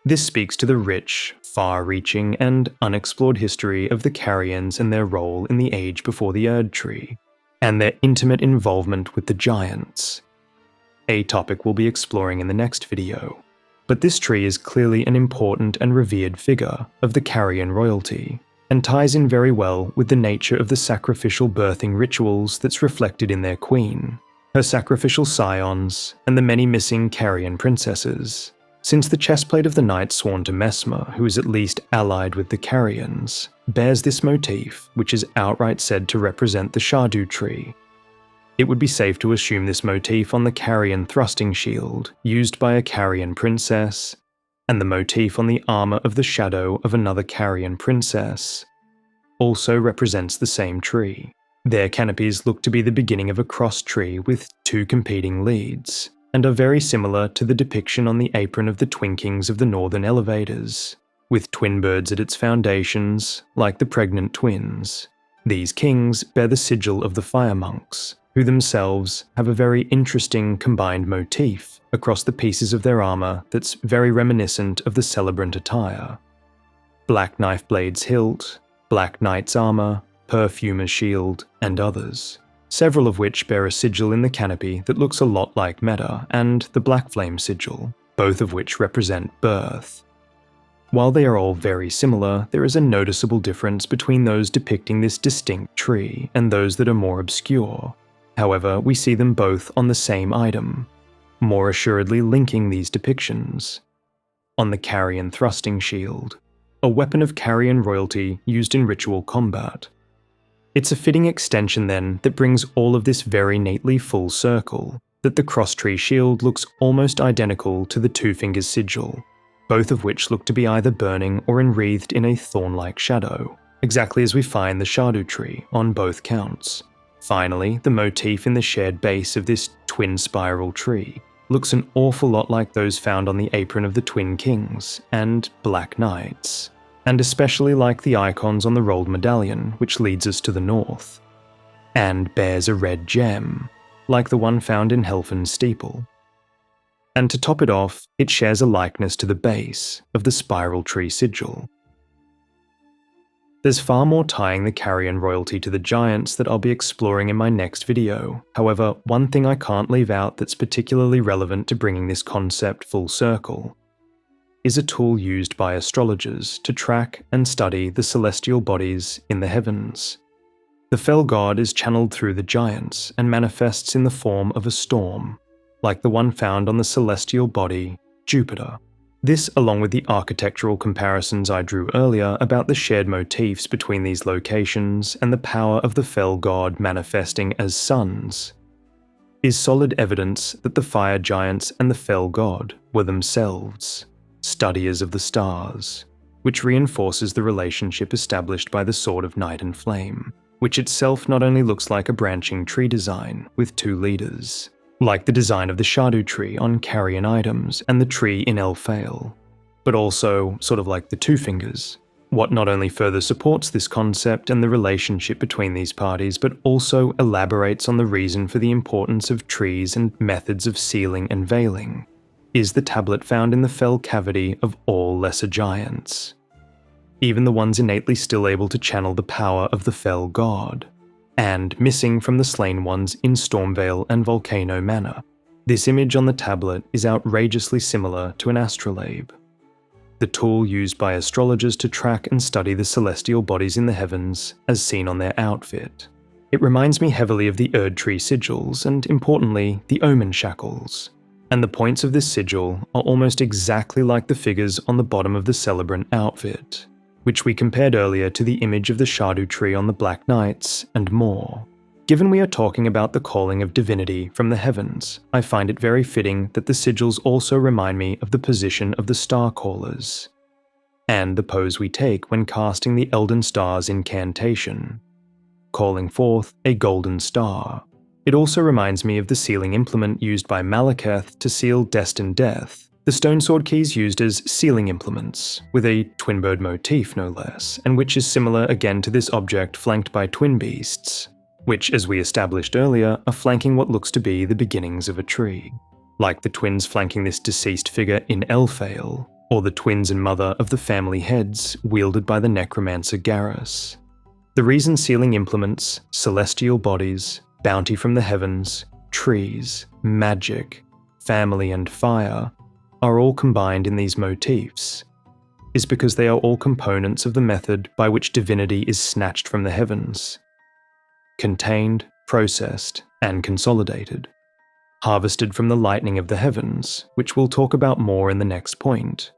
This speaks to the rich, far-reaching and unexplored history of the Carians and their role in the age before the Erdtree, and their intimate involvement with the giants, a topic we'll be exploring in the next video. But this tree is clearly an important and revered figure of the Carian royalty, and ties in very well with the nature of the sacrificial birthing rituals that's reflected in their queen, her sacrificial scions, and the many missing Carian princesses, since the chestplate of the knight sworn to Messmer, who is at least allied with the Carians, bears this motif, which is outright said to represent the Scadutree. It would be safe to assume this motif on the Carian thrusting shield, used by a Carian princess, and the motif on the armour of the shadow of another Carian princess, also represents the same tree. Their canopies look to be the beginning of a cross tree with two competing leads, and are very similar to the depiction on the apron of the Twin Kings of the Northern Elevators, with twin birds at its foundations, like the pregnant twins. These kings bear the sigil of the fire monks, who themselves have a very interesting combined motif across the pieces of their armour that's very reminiscent of the celebrant attire. Black knife blade's hilt, black knight's armour, perfumer's shield, and others, several of which bear a sigil in the canopy that looks a lot like Meta and the Black Flame sigil, both of which represent birth. While they are all very similar, there is a noticeable difference between those depicting this distinct tree and those that are more obscure. However, we see them both on the same item, more assuredly linking these depictions. On the Carian thrusting shield, a weapon of Carian royalty used in ritual combat. It's a fitting extension then that brings all of this very neatly full circle, that the cross-tree shield looks almost identical to the Two Fingers sigil, both of which look to be either burning or enwreathed in a thorn-like shadow, exactly as we find the Scadutree on both counts. Finally, the motif in the shared base of this twin spiral tree looks an awful lot like those found on the apron of the Twin Kings and Black Knights, and especially like the icons on the rolled medallion which leads us to the north, and bears a red gem, like the one found in Helphen's steeple. And to top it off, it shares a likeness to the base of the spiral tree sigil. There's far more tying the Carian royalty to the giants that I'll be exploring in my next video. However, one thing I can't leave out that's particularly relevant to bringing this concept full circle is a tool used by astrologers to track and study the celestial bodies in the heavens. The fell god is channeled through the giants and manifests in the form of a storm, like the one found on the celestial body Jupiter. This, along with the architectural comparisons I drew earlier about the shared motifs between these locations and the power of the fell god manifesting as suns, is solid evidence that the fire giants and the fell god were themselves studiers of the stars, which reinforces the relationship established by the Sword of Night and Flame, which itself not only looks like a branching tree design with two leaders, like the design of the Scadutree on Carian items and the tree in Elphael, but also sort of like the Two Fingers, what not only further supports this concept and the relationship between these parties, but also elaborates on the reason for the importance of trees and methods of sealing and veiling, is the tablet found in the fell cavity of all lesser giants, even the ones innately still able to channel the power of the fell god, and missing from the slain ones in Stormveil and Volcano Manor. This image on the tablet is outrageously similar to an astrolabe, the tool used by astrologers to track and study the celestial bodies in the heavens as seen on their outfit. It reminds me heavily of the Erdtree sigils and, importantly, the omen shackles, and the points of this sigil are almost exactly like the figures on the bottom of the celebrant outfit, which we compared earlier to the image of the Scadutree on the Black Knights, and more. Given we are talking about the calling of divinity from the heavens, I find it very fitting that the sigils also remind me of the position of the Starcallers, and the pose we take when casting the Elden Star's incantation, calling forth a golden star. It also reminds me of the sealing implement used by Malekith to seal destined death, the stone sword keys used as sealing implements, with a twin bird motif no less, and which is similar again to this object flanked by twin beasts, which, as we established earlier, are flanking what looks to be the beginnings of a tree, like the twins flanking this deceased figure in Elphael, or the twins and mother of the family heads wielded by the necromancer Garrus. The reason sealing implements, celestial bodies, bounty from the heavens, trees, magic, family and fire are all combined in these motifs is because they are all components of the method by which divinity is snatched from the heavens, contained, processed, and consolidated, harvested from the lightning of the heavens, which we'll talk about more in the next point,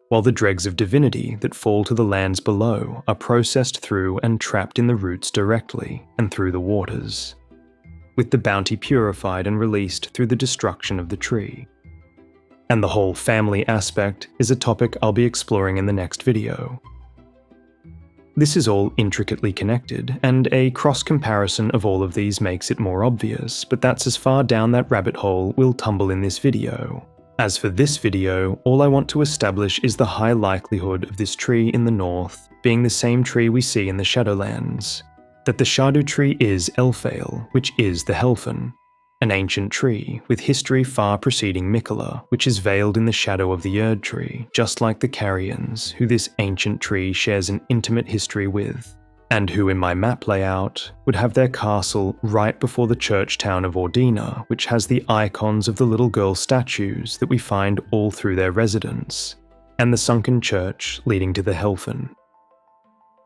while the dregs of divinity that fall to the lands below are processed through and trapped in the roots directly and through the waters, with the bounty purified and released through the destruction of the tree. And the whole family aspect is a topic I'll be exploring in the next video. This is all intricately connected, and a cross-comparison of all of these makes it more obvious, but that's as far down that rabbit hole we'll tumble in this video. As for this video, all I want to establish is the high likelihood of this tree in the north being the same tree we see in the Shadowlands, that the Scadutree is Elphael, which is the Helphen, an ancient tree with history far preceding Miquella, which is veiled in the shadow of the Erdtree, just like the Carians, who this ancient tree shares an intimate history with, and who in my map layout would have their castle right before the church town of Ordina, which has the icons of the little girl statues that we find all through their residence, and the sunken church leading to the Helphen.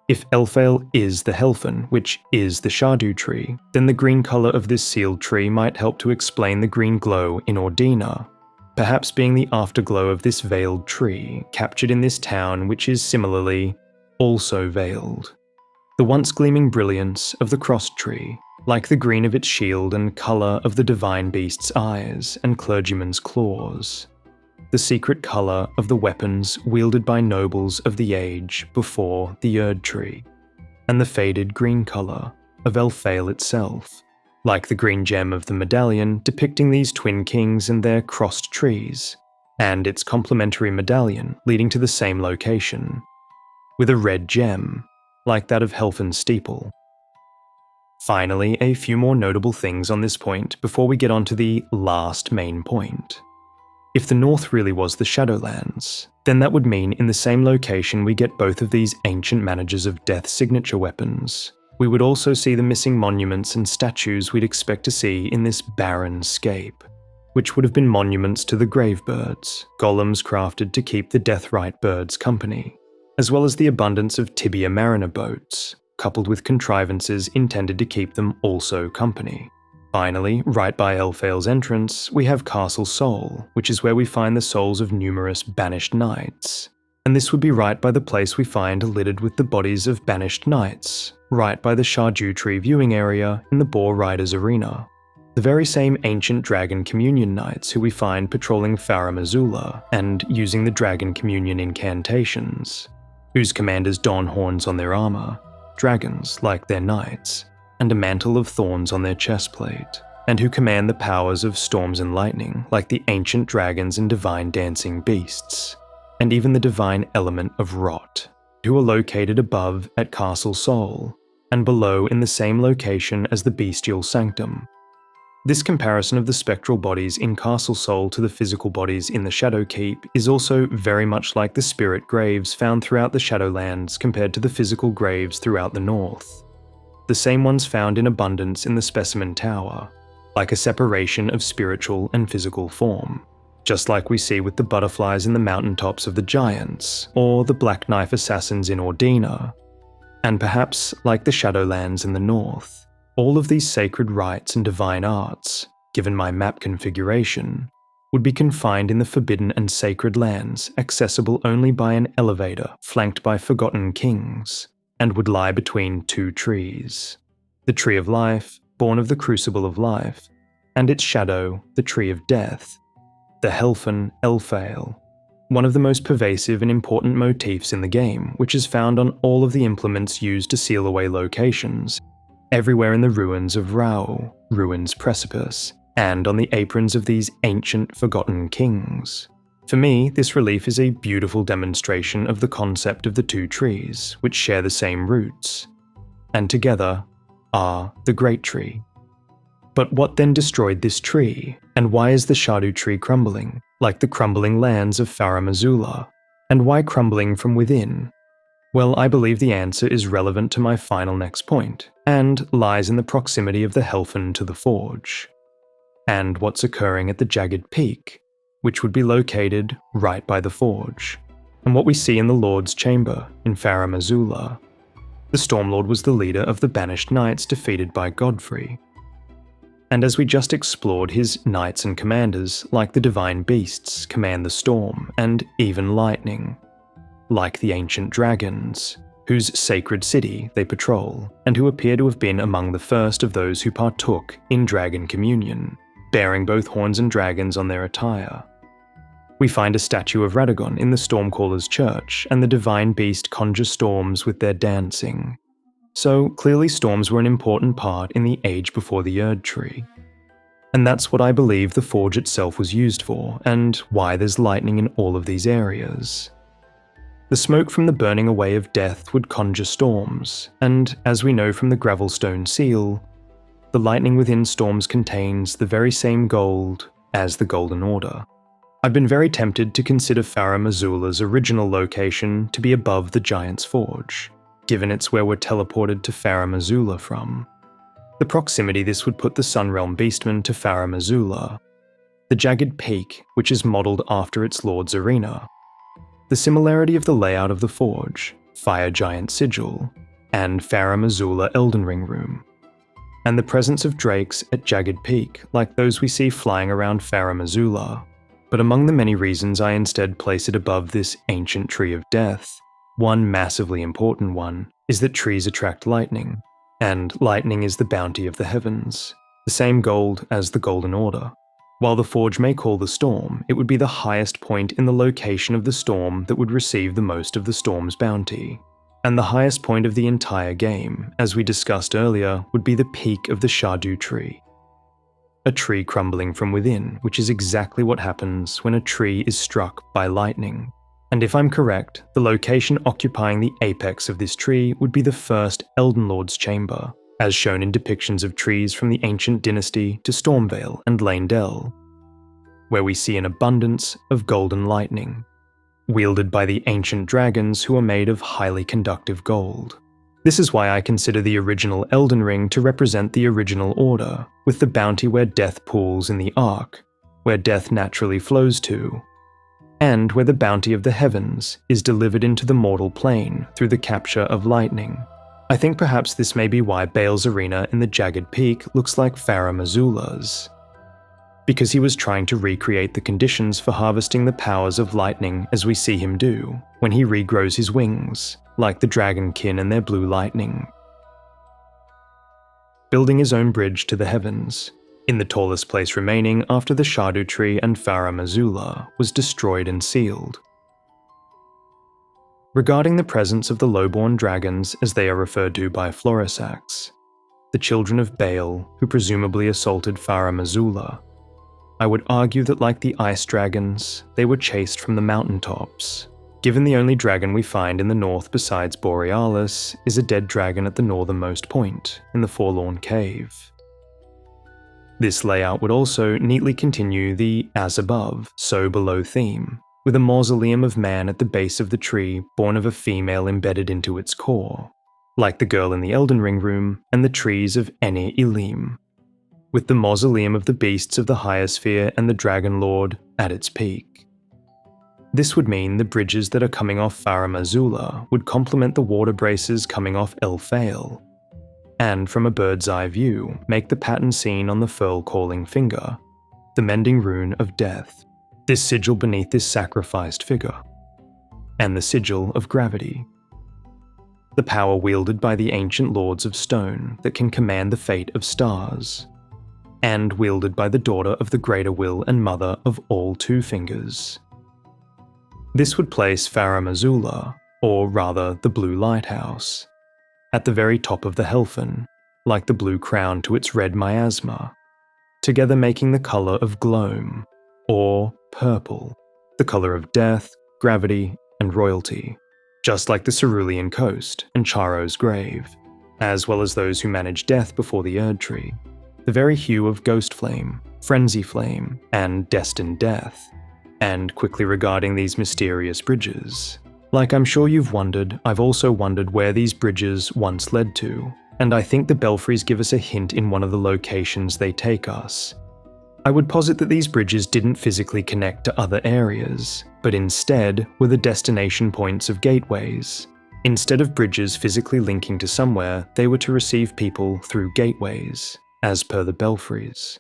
If Elphael is the Helphen, which is the Scadutree, then the green colour of this sealed tree might help to explain the green glow in Ordina, perhaps being the afterglow of this veiled tree, captured in this town which is similarly also veiled. The once gleaming brilliance of the crossed tree, like the green of its shield and colour of the divine beast's eyes and clergyman's claws. The secret colour of the weapons wielded by nobles of the age before the Erdtree, and the faded green colour of Elphael itself, like the green gem of the medallion depicting these twin kings and their crossed trees, and its complementary medallion leading to the same location, with a red gem, like that of Helphen's steeple. Finally, a few more notable things on this point before we get on to the last main point. If the north really was the Shadowlands, then that would mean in the same location we get both of these ancient managers of death signature weapons. We would also see the missing monuments and statues we'd expect to see in this barren scape, which would have been monuments to the gravebirds, golems crafted to keep the Deathrite birds company, as well as the abundance of Tibia mariner boats, coupled with contrivances intended to keep them also company. Finally, right by Elphael's entrance, we have Castle Sol, which is where we find the souls of numerous banished knights. And this would be right by the place we find littered with the bodies of banished knights, right by the Scadutree viewing area in the Boar Riders Arena. The very same ancient Dragon Communion Knights who we find patrolling Farum Azula and using the Dragon Communion incantations, whose commanders don horns on their armour, dragons like their knights, and a mantle of thorns on their chestplate, and who command the powers of storms and lightning like the ancient dragons and divine dancing beasts, and even the divine element of rot. who are located above at Castle Sol, and below in the same location as the Bestial Sanctum. This comparison of the spectral bodies in Castle Sol to the physical bodies in the Shadowkeep is also very much like the spirit graves found throughout the Shadowlands compared to the physical graves throughout the north. The same ones found in abundance in the Specimen Tower, like a separation of spiritual and physical form, just like we see with the butterflies in the mountaintops of the Giants, or the Black Knife Assassins in Ordina, and perhaps like the Shadowlands in the north. All of these sacred rites and divine arts, given my map configuration, would be confined in the forbidden and sacred lands accessible only by an elevator flanked by forgotten kings, and would lie between two trees. The Tree of Life, born of the Crucible of Life, and its shadow, the Tree of Death, the Helphen Elphael, one of the most pervasive and important motifs in the game, which is found on all of the implements used to seal away locations, everywhere in the ruins of Rao, Ruins Precipice, and on the aprons of these ancient forgotten kings. For me, this relief is a beautiful demonstration of the concept of the two trees, which share the same roots, and together are the Great Tree. But what then destroyed this tree, and why is the Scadutree crumbling, like the crumbling lands of Farum Azula, and why crumbling from within? Well, I believe the answer is relevant to my final next point, and lies in the proximity of the Helphen to the Forge, and what's occurring at the Jagged Peak, which would be located right by the Forge, and what we see in the Lord's Chamber in Farum Azula. The Stormlord was the leader of the Banished Knights defeated by Godfrey. And as we just explored, his knights and commanders, like the divine beasts, command the storm, and even lightning, like the ancient dragons, whose sacred city they patrol, and who appear to have been among the first of those who partook in dragon communion, bearing both horns and dragons on their attire. We find a statue of Radagon in the Stormcaller's church, and the divine beast conjure storms with their dancing. So clearly storms were an important part in the age before the Erdtree. And that's what I believe the Forge itself was used for, and why there's lightning in all of these areas. The smoke from the burning away of death would conjure storms, and as we know from the Gravelstone seal, the lightning within storms contains the very same gold as the Golden Order. I've been very tempted to consider Farum Azula's original location to be above the Giant's Forge, given it's where we're teleported to Farum Azula from. The proximity this would put the Sunrealm Beastmen to Farum Azula, the Jagged Peak, which is modelled after its Lord's Arena, the similarity of the layout of the Forge, Fire Giant Sigil, and Farum Azula Elden Ring Room, and the presence of drakes at Jagged Peak like those we see flying around Farum Azula. But among the many reasons I instead place it above this ancient Tree of Death, one massively important one is that trees attract lightning, and lightning is the bounty of the heavens, the same gold as the Golden Order. While the Forge may call the storm, it would be the highest point in the location of the storm that would receive the most of the storm's bounty. And the highest point of the entire game, as we discussed earlier, would be the peak of the Scadutree. A tree crumbling from within, which is exactly what happens when a tree is struck by lightning. And if I'm correct, the location occupying the apex of this tree would be the first Elden Lord's Chamber, as shown in depictions of trees from the ancient dynasty to Stormvale and Leyndell, where we see an abundance of golden lightning, wielded by the ancient dragons who are made of highly conductive gold. This is why I consider the original Elden Ring to represent the original order, with the bounty where death pools in the Ark, where death naturally flows to, and where the bounty of the heavens is delivered into the mortal plane through the capture of lightning. I think perhaps this may be why Bale's arena in the Jagged Peak looks like Farum Azula's, because he was trying to recreate the conditions for harvesting the powers of lightning as we see him do when he regrows his wings, like the dragonkin and their blue lightning. Building his own bridge to the heavens, in the tallest place remaining after the Scadutree and Farum Azula was destroyed and sealed. Regarding the presence of the lowborn dragons as they are referred to by Florisax, the children of Bale who presumably assaulted Farum Azula, I would argue that like the ice dragons, they were chased from the mountaintops, given the only dragon we find in the north besides Borealis is a dead dragon at the northernmost point, in the Forlorn Cave. This layout would also neatly continue the as above, so below theme, with a mausoleum of man at the base of the tree born of a female embedded into its core, like the girl in the Elden Ring room and the trees of Eni Ilim, with the mausoleum of the beasts of the Hyosphere and the Dragon Lord at its peak. This would mean the bridges that are coming off Farum Azula would complement the water braces coming off Elphael, and from a bird's eye view, make the pattern seen on the Furl calling finger, the mending rune of death, this sigil beneath this sacrificed figure, and the sigil of gravity, the power wielded by the ancient lords of stone that can command the fate of stars, and wielded by the daughter of the greater will and mother of all two fingers. This would place Farum Azula, or rather the Blue Lighthouse, at the very top of the Helphen, like the blue crown to its red miasma, together making the colour of gloam, or purple, the colour of death, gravity, and royalty, just like the Cerulean Coast and Charo's grave, as well as those who manage death before the Erdtree, the very hue of ghost flame, frenzy flame, and destined death. And quickly regarding these mysterious bridges, like I'm sure you've wondered, I've also wondered where these bridges once led to, and I think the belfries give us a hint in one of the locations they take us. I would posit that these bridges didn't physically connect to other areas, but instead were the destination points of gateways. Instead of bridges physically linking to somewhere, they were to receive people through gateways, as per the belfries.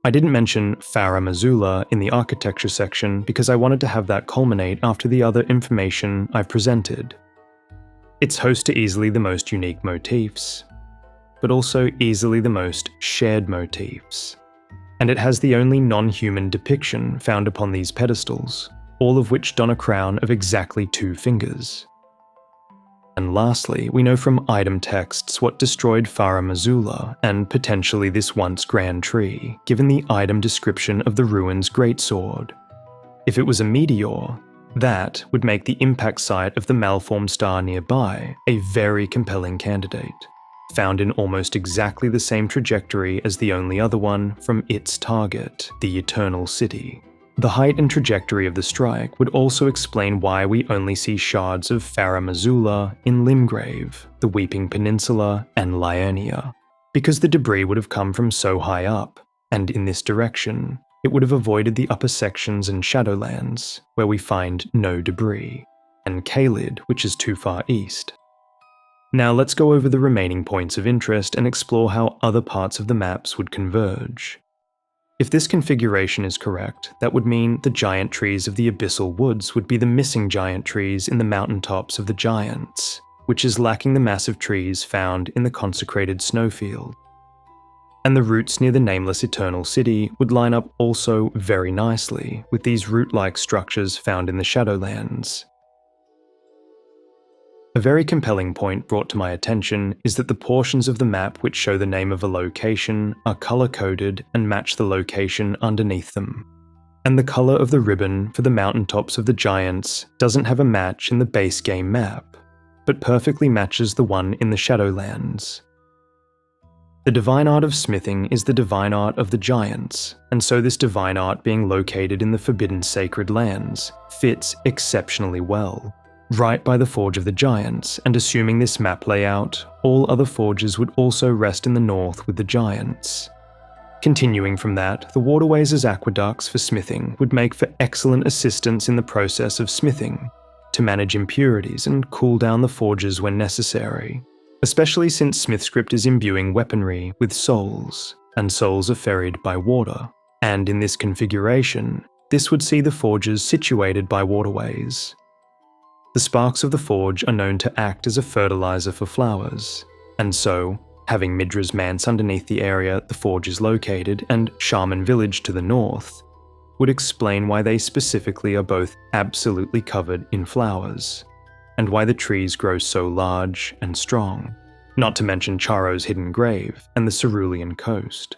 I didn't mention Farum Azula in the architecture section because I wanted to have that culminate after the other information I've presented. It's host to easily the most unique motifs, but also easily the most shared motifs. And it has the only non-human depiction found upon these pedestals, all of which don a crown of exactly 2 fingers. And lastly, we know from item texts what destroyed Farum Azula and potentially this once grand tree, given the item description of the ruins greatsword. If it was a meteor, that would make the impact site of the malformed star nearby a very compelling candidate, found in almost exactly the same trajectory as the only other one from its target, the Eternal City. The height and trajectory of the strike would also explain why we only see shards of Farum Azula in Limgrave, the Weeping Peninsula, and Liurnia, because the debris would have come from so high up, and in this direction, it would have avoided the upper sections and Shadowlands, where we find no debris, and Caelid, which is too far east. Now let's go over the remaining points of interest and explore how other parts of the maps would converge. If this configuration is correct, that would mean the giant trees of the Abyssal Woods would be the missing giant trees in the mountaintops of the Giants, which is lacking the massive trees found in the consecrated snowfield. And the roots near the Nameless Eternal City would line up also very nicely with these root-like structures found in the Shadowlands. A very compelling point brought to my attention is that the portions of the map which show the name of a location are colour-coded and match the location underneath them. And the colour of the ribbon for the mountaintops of the Giants doesn't have a match in the base game map, but perfectly matches the one in the Shadowlands. The divine art of smithing is the divine art of the Giants, and so this divine art being located in the Forbidden Sacred Lands fits exceptionally well. Right by the Forge of the Giants, and assuming this map layout, all other forges would also rest in the north with the Giants. Continuing from that, the waterways as aqueducts for smithing would make for excellent assistance in the process of smithing, to manage impurities and cool down the forges when necessary, especially since Smithscript is imbuing weaponry with souls, and souls are ferried by water, and in this configuration, this would see the forges situated by waterways. The sparks of the forge are known to act as a fertilizer for flowers, and so, having Midra's manse underneath the area the forge is located and Shaman Village to the north, would explain why they specifically are both absolutely covered in flowers, and why the trees grow so large and strong, not to mention Charo's hidden grave and the Cerulean Coast.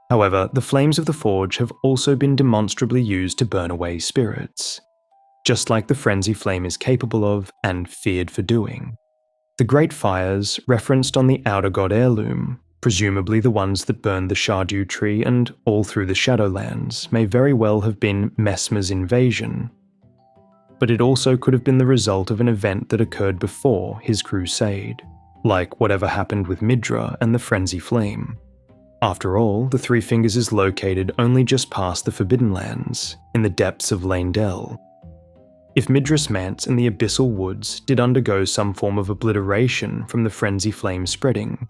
However, the flames of the forge have also been demonstrably used to burn away spirits, just like the frenzy flame is capable of and feared for doing. The Great Fires, referenced on the Outer God heirloom, presumably the ones that burned the Scadutree and all through the Shadowlands, may very well have been Messmer's invasion, but it also could have been the result of an event that occurred before his crusade, like whatever happened with Midra and the Frenzy Flame. After all, the Three Fingers is located only just past the Forbidden Lands, in the depths of Leyndell. If Midra's Manse and the Abyssal Woods did undergo some form of obliteration from the Frenzy Flame spreading,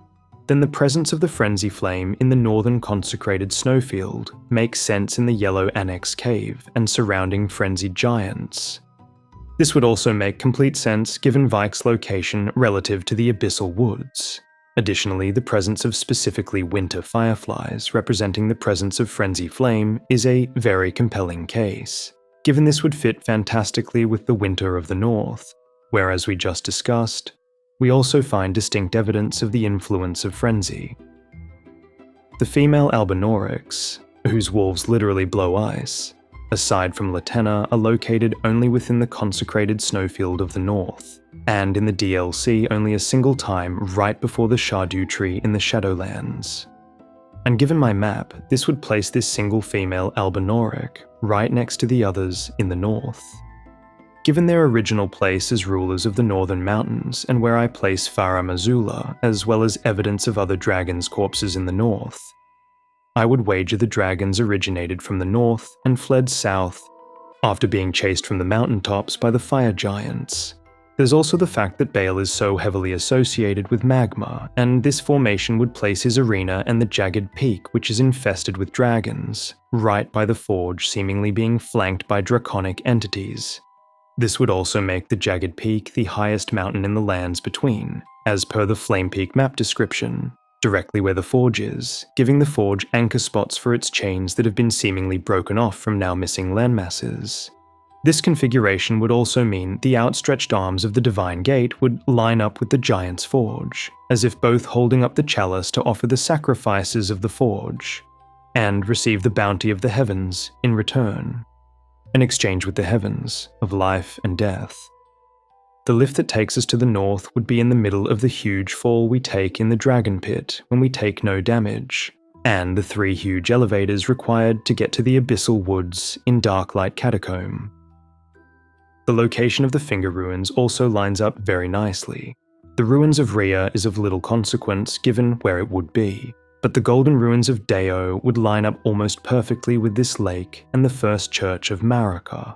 then the presence of the Frenzy Flame in the northern consecrated snowfield makes sense in the Yellow Annex Cave and surrounding frenzied giants. This would also make complete sense given Vike's location relative to the Abyssal Woods. Additionally, the presence of specifically winter fireflies representing the presence of Frenzy Flame is a very compelling case, given this would fit fantastically with the winter of the north, where, as we just discussed, we also find distinct evidence of the influence of frenzy. The female Albinaurix, whose wolves literally blow ice, aside from Latenna, are located only within the consecrated snowfield of the north, and in the DLC only a single time right before the Scadutree in the Shadowlands. And given my map, this would place this single female Albinauric right next to the others in the north. Given their original place as rulers of the northern mountains and where I place Farum Azula, as well as evidence of other dragons' corpses in the north, I would wager the dragons originated from the north and fled south after being chased from the mountaintops by the fire giants. There's also the fact that Bale is so heavily associated with magma, and this formation would place his arena and the jagged peak, which is infested with dragons, right by the forge, seemingly being flanked by draconic entities. This would also make the jagged peak the highest mountain in the lands between, as per the Flame Peak map description, directly where the forge is, giving the forge anchor spots for its chains that have been seemingly broken off from now missing landmasses. This configuration would also mean the outstretched arms of the Divine Gate would line up with the Giant's Forge, as if both holding up the chalice to offer the sacrifices of the forge, and receive the bounty of the heavens in return. An exchange with the heavens, of life and death. The lift that takes us to the north would be in the middle of the huge fall we take in the Dragon Pit when we take no damage, and the 3 huge elevators required to get to the Abyssal Woods in Darklight Catacomb. The location of the Finger Ruins also lines up very nicely. The ruins of Rhea is of little consequence given where it would be, but the Golden Ruins of Deo would line up almost perfectly with this lake and the first church of Marika,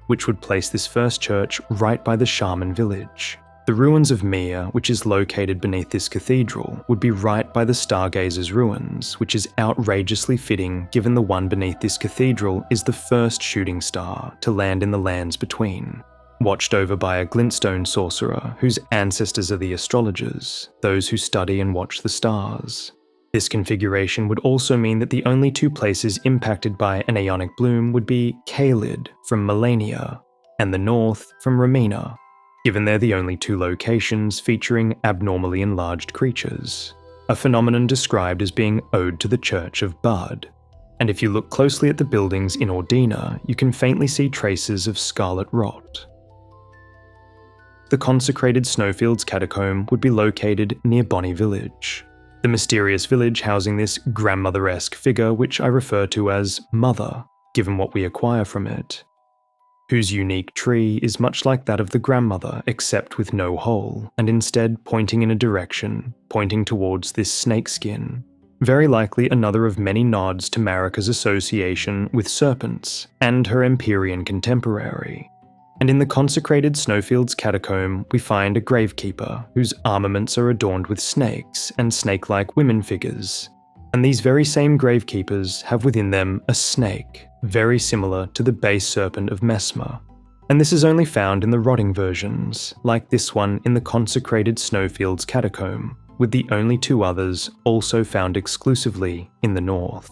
which would place this first church right by the Shaman village. The ruins of Mia, which is located beneath this cathedral, would be right by the Stargazer's ruins, which is outrageously fitting given the one beneath this cathedral is the first shooting star to land in the lands between, watched over by a glintstone sorcerer whose ancestors are the astrologers, those who study and watch the stars. This configuration would also mean that the only 2 places impacted by an Aeonic Bloom would be Caelid from Melania, and the north from Ramina, given they're the only 2 locations featuring abnormally enlarged creatures, a phenomenon described as being owed to the Church of Bud. And if you look closely at the buildings in Ordina, you can faintly see traces of scarlet rot. The consecrated Snowfields Catacomb would be located near Bonny Village, the mysterious village housing this grandmother-esque figure which I refer to as Mother, given what we acquire from it, whose unique tree is much like that of the grandmother except with no hole, and instead pointing in a direction, pointing towards this snakeskin. Very likely another of many nods to Marika's association with serpents, and her Empyrean contemporary. And in the consecrated Snowfields Catacomb, we find a gravekeeper whose armaments are adorned with snakes and snake-like women figures. And these very same gravekeepers have within them a snake, very similar to the base serpent of Messmer. And this is only found in the rotting versions, like this one in the consecrated Snowfields Catacomb, with the only 2 others also found exclusively in the north,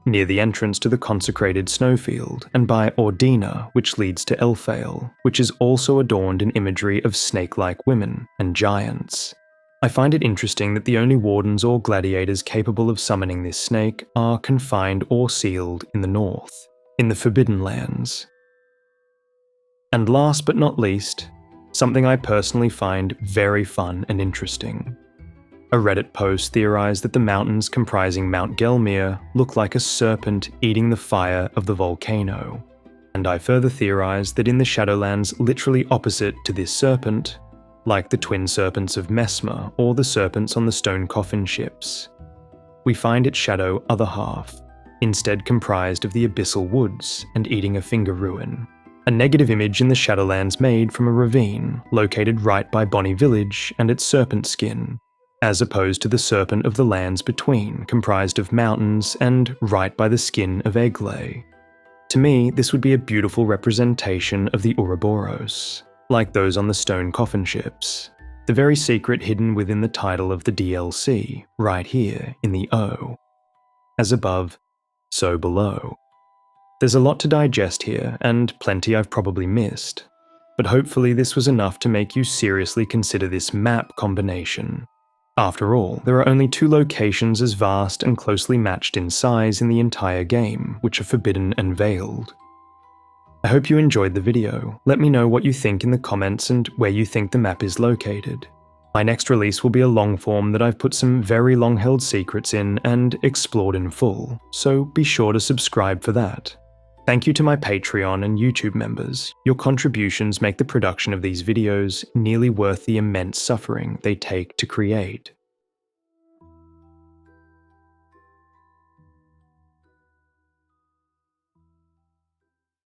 near the entrance to the consecrated snowfield, and by Ordina, which leads to Elphael, which is also adorned in imagery of snake-like women and giants. I find it interesting that the only wardens or gladiators capable of summoning this snake are confined or sealed in the north, in the Forbidden Lands. And last but not least, something I personally find very fun and interesting. A Reddit post theorized that the mountains comprising Mount Gelmir look like a serpent eating the fire of the volcano, and I further theorized that in the Shadowlands literally opposite to this serpent, like the twin serpents of Messmer or the serpents on the stone Coffinships, we find its shadow other half, instead comprised of the abyssal woods and eating a finger ruin. A negative image in the Shadowlands made from a ravine located right by Bonny Village and its serpent skin, as opposed to the serpent of the lands between, comprised of mountains and right by the skin of Egglay. To me, this would be a beautiful representation of the Ouroboros, like those on the stone Coffinships, the very secret hidden within the title of the DLC, right here in the O. As above, so below. There's a lot to digest here, and plenty I've probably missed, but hopefully this was enough to make you seriously consider this map combination. After all, there are only 2 locations as vast and closely matched in size in the entire game, which are forbidden and veiled. I hope you enjoyed the video. Let me know what you think in the comments and where you think the map is located. My next release will be a long form that I've put some very long-held secrets in and explored in full, so be sure to subscribe for that. Thank you to my Patreon and YouTube members. Your contributions make the production of these videos nearly worth the immense suffering they take to create.